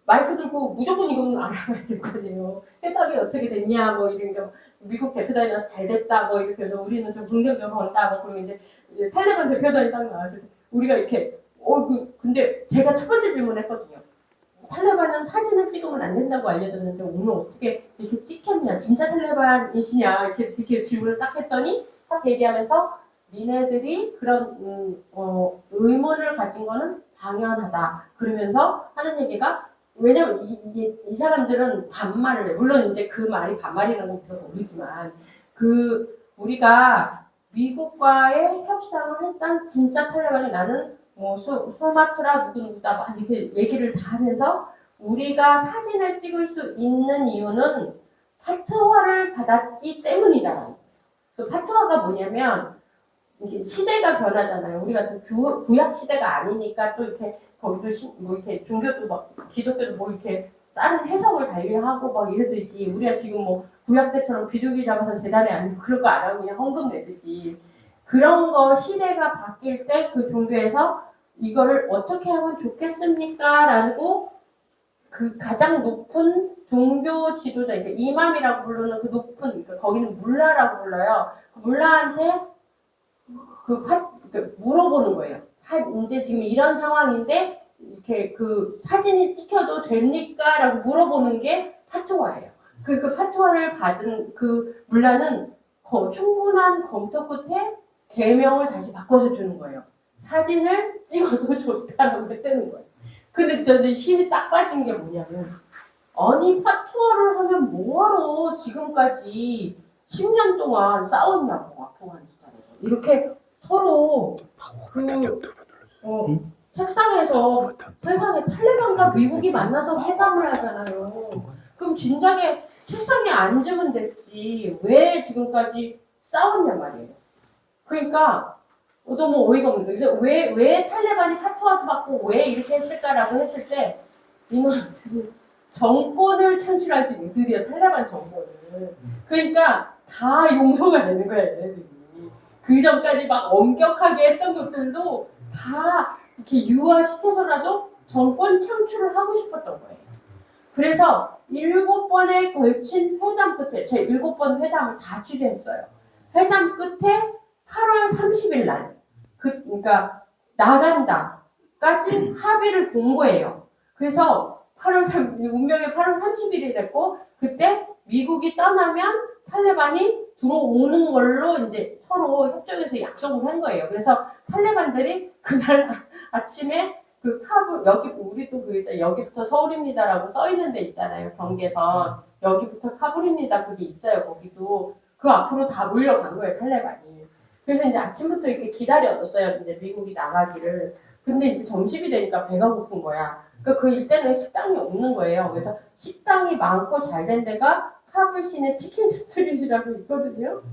마이크 들고 무조건 이거는 알아봐야 될 거예요. 회담이 어떻게 됐냐 뭐 이런 거 미국 대표단이라서 잘 됐다 뭐 이렇게 해서 우리는 좀 긍정적으로 본다 뭐 그리고 이제 탈레반 대표단이 딱 나왔을 때 우리가 이렇게 근데 제가 첫 번째 질문했거든요. 탈레반은 사진을 찍으면 안 된다고 알려줬는데 오늘 어떻게 이렇게 찍혔냐 진짜 탈레반이시냐 이렇게 질문을 딱 했더니 딱 얘기하면서 니네들이 그런 의문을 가진 거는 당연하다 그러면서 하는 얘기가 왜냐면 이 사람들은 반말을 해. 물론 이제 그 말이 반말이라는 건 별로 모르지만 우리가 미국과의 협상을 했던 진짜 탈레반이 나는 뭐 소마트라 누구누구다 막 이렇게 얘기를 다 하면서 우리가 사진을 찍을 수 있는 이유는 파트화를 받았기 때문이다. 그래서 파트화가 뭐냐면 이게 시대가 변하잖아요. 우리가 좀 구약 시대가 아니니까 또 이렇게 거기도 뭐 이렇게 종교도 막 기독교도 뭐 이렇게 다른 해석을 달리하고 막 이러듯이 우리가 지금 뭐 구약 때처럼 비둘기 잡아서 재단에 앉고 그런 거 안 하고 그냥 헌금 내듯이 그런 거 시대가 바뀔 때 그 종교에서 이거를 어떻게 하면 좋겠습니까? 라고 그 가장 높은 종교 지도자, 그러니까 이맘이라고 부르는 그 높은, 그러니까 거기는 물라라고 불러요. 물라한테 물어보는 거예요. 이제 지금 이런 상황인데 이렇게 그 사진이 찍혀도 됩니까? 라고 물어보는 게 파트와예요. 그 파트와를 받은 그 물라는 충분한 검토 끝에 계명을 다시 바꿔서 주는 거예요. 사진을 찍어도 좋다라고 했다는 거예요. 근데 저는 힘이 딱 빠진 게 뭐냐면, 아니 파트와를 하면 뭐하러 지금까지 10년 동안 싸웠냐고, 아프가니스탄에서. 이렇게 서로 책상에서 세상에 탈레반과 미국이 만나서 회담을 하잖아요. 그럼 진작에 책상에 앉으면 됐지. 왜 지금까지 싸웠냐 말이에요. 그러니까 너무 어이가 없는 거예요. 그래서 왜 탈레반이 파트와도 받고 왜 이렇게 했을까라고 했을 때 이놈들이 정권을 창출할 수 있는, 드디어 탈레반 정권을. 그러니까 다 용서가 되는 거예요, 얘네들이. 그 전까지 막 엄격하게 했던 것들도 다 이렇게 유화시켜서라도 정권 창출을 하고 싶었던 거예요. 그래서 7번에 걸친 회담 끝에, 제 7번 회담을 다 취재했어요. 회담 끝에 8월 30일 날, 그러니까 나간다까지 합의를 본 거예요. 그래서 운명의 8월 30일이 됐고, 그때 미국이 떠나면 탈레반이 들어오는 걸로 이제 서로 협정에서 약속을 한 거예요. 그래서 탈레반들이 그날 아침에 그 카불, 우리도 여기부터 서울입니다라고 써 있는 데 있잖아요. 경계선. 여기부터 카불입니다. 그게 있어요. 거기도. 그 앞으로 다 몰려간 거예요, 탈레반이. 그래서 이제 아침부터 이렇게 기다렸어요. 이제 미국이 나가기를. 근데 이제 점심이 되니까 배가 고픈 거야. 그러니까 그 일대는 식당이 없는 거예요. 그래서 식당이 많고 잘 된 데가 카불 시내 치킨 스트릿이라고 있거든요.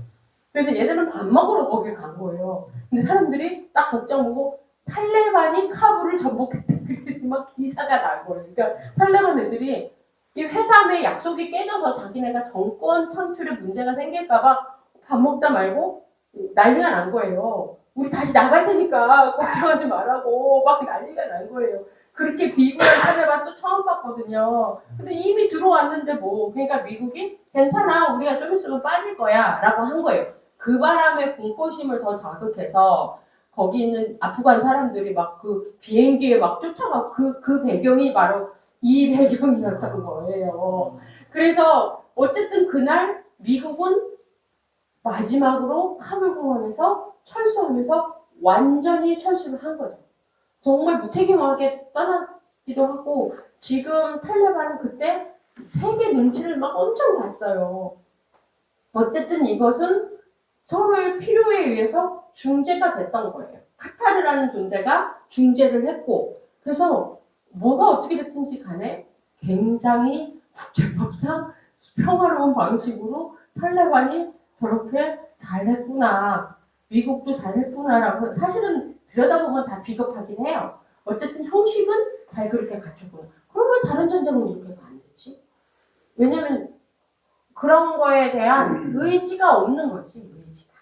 그래서 얘들은 밥 먹으러 거기 간 거예요. 근데 사람들이 딱 복장 보고 탈레반이 카불을 전복했다. 그렇게 막 기사가 난 거예요. 그러니까 탈레반 애들이 이 회담의 약속이 깨져서 자기네가 정권 창출에 문제가 생길까봐 밥 먹다 말고 난리가 난 거예요. 우리 다시 나갈 테니까 걱정하지 말라고 막 난리가 난 거예요. 그렇게 비굴한 탈레반 또 처음 봤거든요. 근데 이미 들어왔는데 뭐, 그러니까 미국이 괜찮아, 우리가 좀 있으면 빠질 거야 라고 한 거예요. 그 바람에 공포심을 더 자극해서 거기 있는 아프간 사람들이 막 그 비행기에 막 쫓아가고 그 배경이 바로 이 배경이었던 거예요. 그래서 어쨌든 그날 미국은 마지막으로 카불 공항에서 철수하면서 완전히 철수를 한 거죠. 정말 무책임하게 떠나기도 하고, 지금 탈레반은 그때 세계 눈치를 막 엄청 봤어요. 어쨌든 이것은 서로의 필요에 의해서 중재가 됐던 거예요. 카타르라는 존재가 중재를 했고, 그래서 뭐가 어떻게 됐든지 간에 굉장히 국제법상 평화로운 방식으로 탈레반이 저렇게 잘했구나, 미국도 잘했구나라고, 사실은 들여다보면 다 비겁하긴 해요. 어쨌든 형식은 잘 그렇게 갖췄구나. 그러면 다른 전쟁은 이렇게 안 되지? 왜냐면 그런 거에 대한 의지가 없는 거지, 의지가.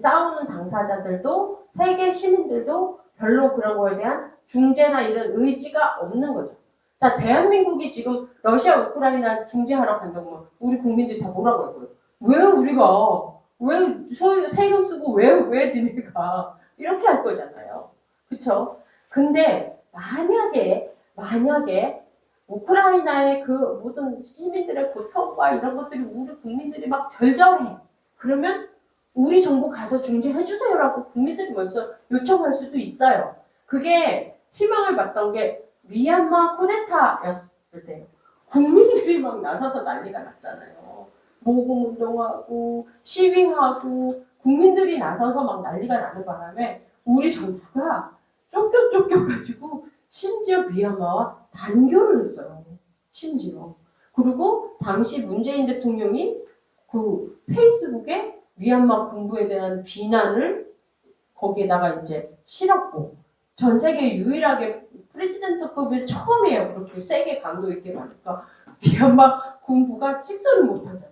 싸우는 당사자들도 세계 시민들도 별로 그런 거에 대한 중재나 이런 의지가 없는 거죠. 자, 대한민국이 지금 러시아, 우크라이나 중재하러 간다고 우리 국민들이 다 뭐라고 할 거예요? 왜 우리가, 왜 세금 쓰고 왜 니네가 이렇게 할 거잖아요. 그쵸? 근데 만약에 우크라이나의 그 모든 시민들의 고통과 이런 것들이 우리 국민들이 막 절절해. 그러면 우리 정부 가서 중재해주세요라고 국민들이 먼저 요청할 수도 있어요. 그게 희망을 봤던 게 미얀마 쿠데타였을 때 국민들이 막 나서서 난리가 났잖아요. 모금운동하고 시위하고 국민들이 나서서 막 난리가 나는 바람에 우리 정부가 쫓겨가지고 심지어 미얀마와 단교를 했어요. 심지어. 그리고 당시 문재인 대통령이 그 페이스북에 미얀마 군부에 대한 비난을 거기에다가 이제 실었고, 전 세계 유일하게 프레지던트급이 처음이에요. 그렇게 세게 강도 있게 말하니까 미얀마 군부가 직선을 못하잖아요.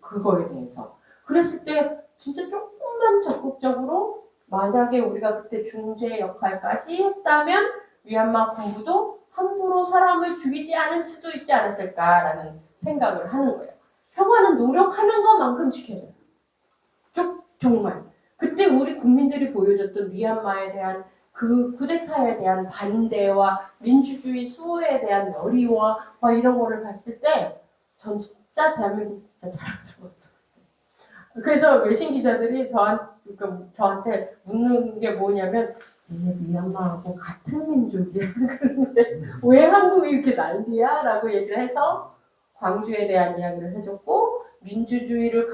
그거에 대해서. 그랬을 때 진짜 조금만 적극적으로 만약에 우리가 그때 중재 역할까지 했다면 미얀마 군부도 함부로 사람을 죽이지 않을 수도 있지 않았을까라는 생각을 하는 거예요. 평화는 노력하는 것만큼 지켜져요. 정말. 그때 우리 국민들이 보여줬던 미얀마에 대한 그 쿠데타에 대한 반대와 민주주의 수호에 대한 열의와 막 이런 거를 봤을 때 전 진짜 대한민국 진짜 자랑스러웠어요. 그래서 외신 기자들이 저한테 묻는 게 뭐냐면 얘네 미얀마하고 같은 민족이야. 그런데 왜 한국이 이렇게 난리야? 라고 얘기를 해서 광주에 대한 이야기를 해줬고 민주주의를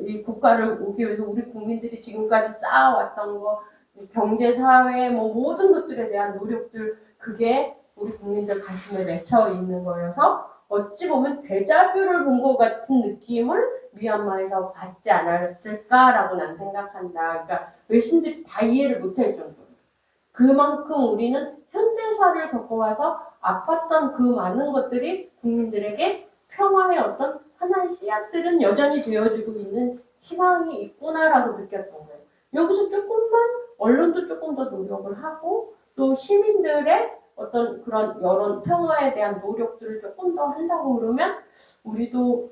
이 국가를 오기 위해서 우리 국민들이 지금까지 쌓아왔던 거 경제, 사회, 뭐 모든 것들에 대한 노력들 그게 우리 국민들 가슴에 맺혀 있는 거여서 어찌 보면 데자뷰를 본 것 같은 느낌을 미얀마에서 받지 않았을까라고 난 생각한다. 그러니까 외신들이 다 이해를 못할 정도로. 그만큼 우리는 현대사를 겪어와서 아팠던 그 많은 것들이 국민들에게 평화의 어떤 하나의 씨앗들은 여전히 되어주고 있는 희망이 있구나라고 느꼈던 거예요. 여기서 조금만 언론도 조금 더 노력을 하고 또 시민들의 어떤 그런 여론 평화에 대한 노력들을 조금 더 한다고 그러면 우리도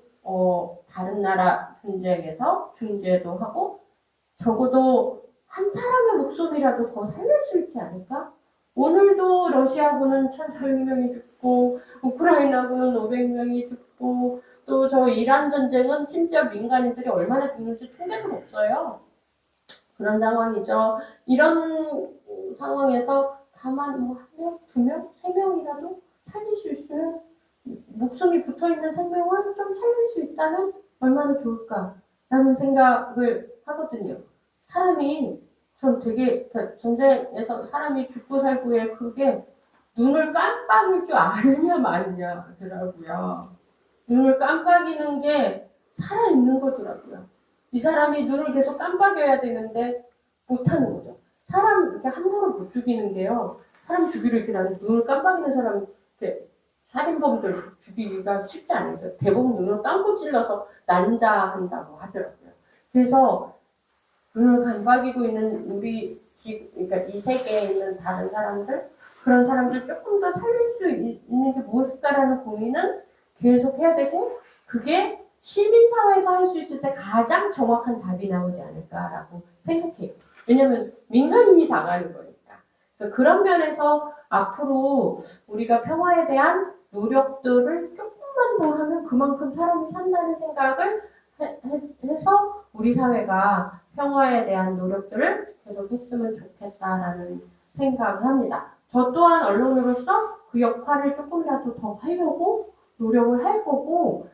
다른 나라 분쟁에서 중재도 하고 적어도 한 사람의 목숨이라도 더 살릴 수 있지 않을까? 오늘도 러시아군은 1,400명이 죽고 우크라이나군은 500명이 죽고 또 저 이란 전쟁은 심지어 민간인들이 얼마나 죽는지 통계도 없어요. 그런 상황이죠. 이런 상황에서 다만 뭐 1명, 2명, 3명이라도 살릴 수 있으면 목숨이 붙어있는 생명을 좀 살릴 수 있다면 얼마나 좋을까라는 생각을 하거든요. 사람이 전 되게 전쟁에서 사람이 죽고 살고의 그게 눈을 깜빡일 줄 아느냐 마느냐 하더라고요. 눈을 깜빡이는 게 살아있는 거더라고요. 이 사람이 눈을 계속 깜빡여야 되는데 못하는 거죠. 사람 이렇게 함부로 못 죽이는 게요. 사람 죽이려 이렇게 나는 눈을 깜빡이는 사람 이렇게 살인범들 죽이기가 쉽지 않아요. 대부분 눈을 감고 찔러서 난자한다고 하더라고요. 그래서 눈을 깜빡이고 있는 우리 그러니까 이 세계에 있는 다른 사람들 그런 사람들 조금 더 살릴 수 있는 게 무엇일까라는 고민은 계속 해야 되고 그게 시민사회에서 할 수 있을 때 가장 정확한 답이 나오지 않을까라고 생각해요. 왜냐하면 민간인이 당하는 거니까. 그래서 그런 면에서 앞으로 우리가 평화에 대한 노력들을 조금만 더 하면 그만큼 사람이 산다는 생각을 해서 우리 사회가 평화에 대한 노력들을 계속 했으면 좋겠다라는 생각을 합니다. 저 또한 언론으로서 그 역할을 조금이라도 더 하려고 노력을 할 거고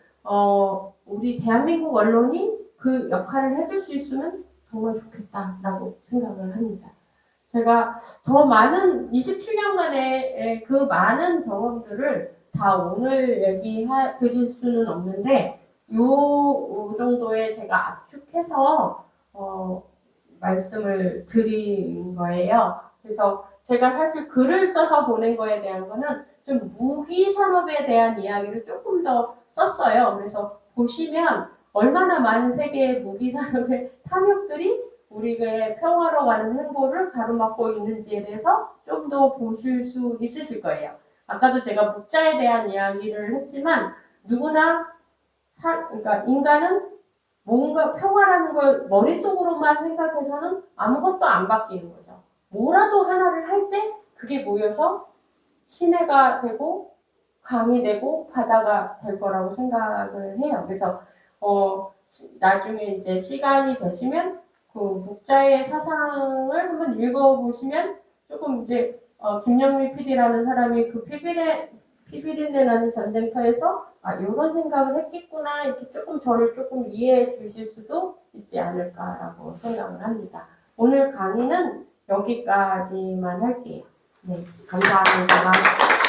우리 대한민국 언론이 그 역할을 해줄 수 있으면 정말 좋겠다라고 생각을 합니다. 제가 더 많은 27년간의 그 많은 경험들을 다 오늘 드릴 수는 없는데 요 정도의 제가 압축해서 말씀을 드린 거예요. 그래서 제가 사실 글을 써서 보낸 거에 대한 거는 좀 무기 산업에 대한 이야기를 조금 더 썼어요. 그래서 보시면 얼마나 많은 세계의 무기 산업의 탐욕들이 우리의 평화로 가는 행보를 가로막고 있는지에 대해서 좀 더 보실 수 있으실 거예요. 아까도 제가 묵자에 대한 이야기를 했지만 누구나 그러니까 인간은 뭔가 평화라는 걸 머릿속으로만 생각해서는 아무것도 안 바뀌는 거죠. 뭐라도 하나를 할 때 그게 모여서 시내가 되고 강이 되고 바다가 될 거라고 생각을 해요. 그래서 나중에 이제 시간이 되시면 그 묵자의 사상을 한번 읽어보시면 조금 이제 김영미 PD라는 사람이 그 피비린내 나는 전쟁터에서 이런 생각을 했겠구나 이렇게 조금 저를 조금 이해해 주실 수도 있지 않을까라고 생각을 합니다. 오늘 강의는 여기까지만 할게요. 네, 감사합니다.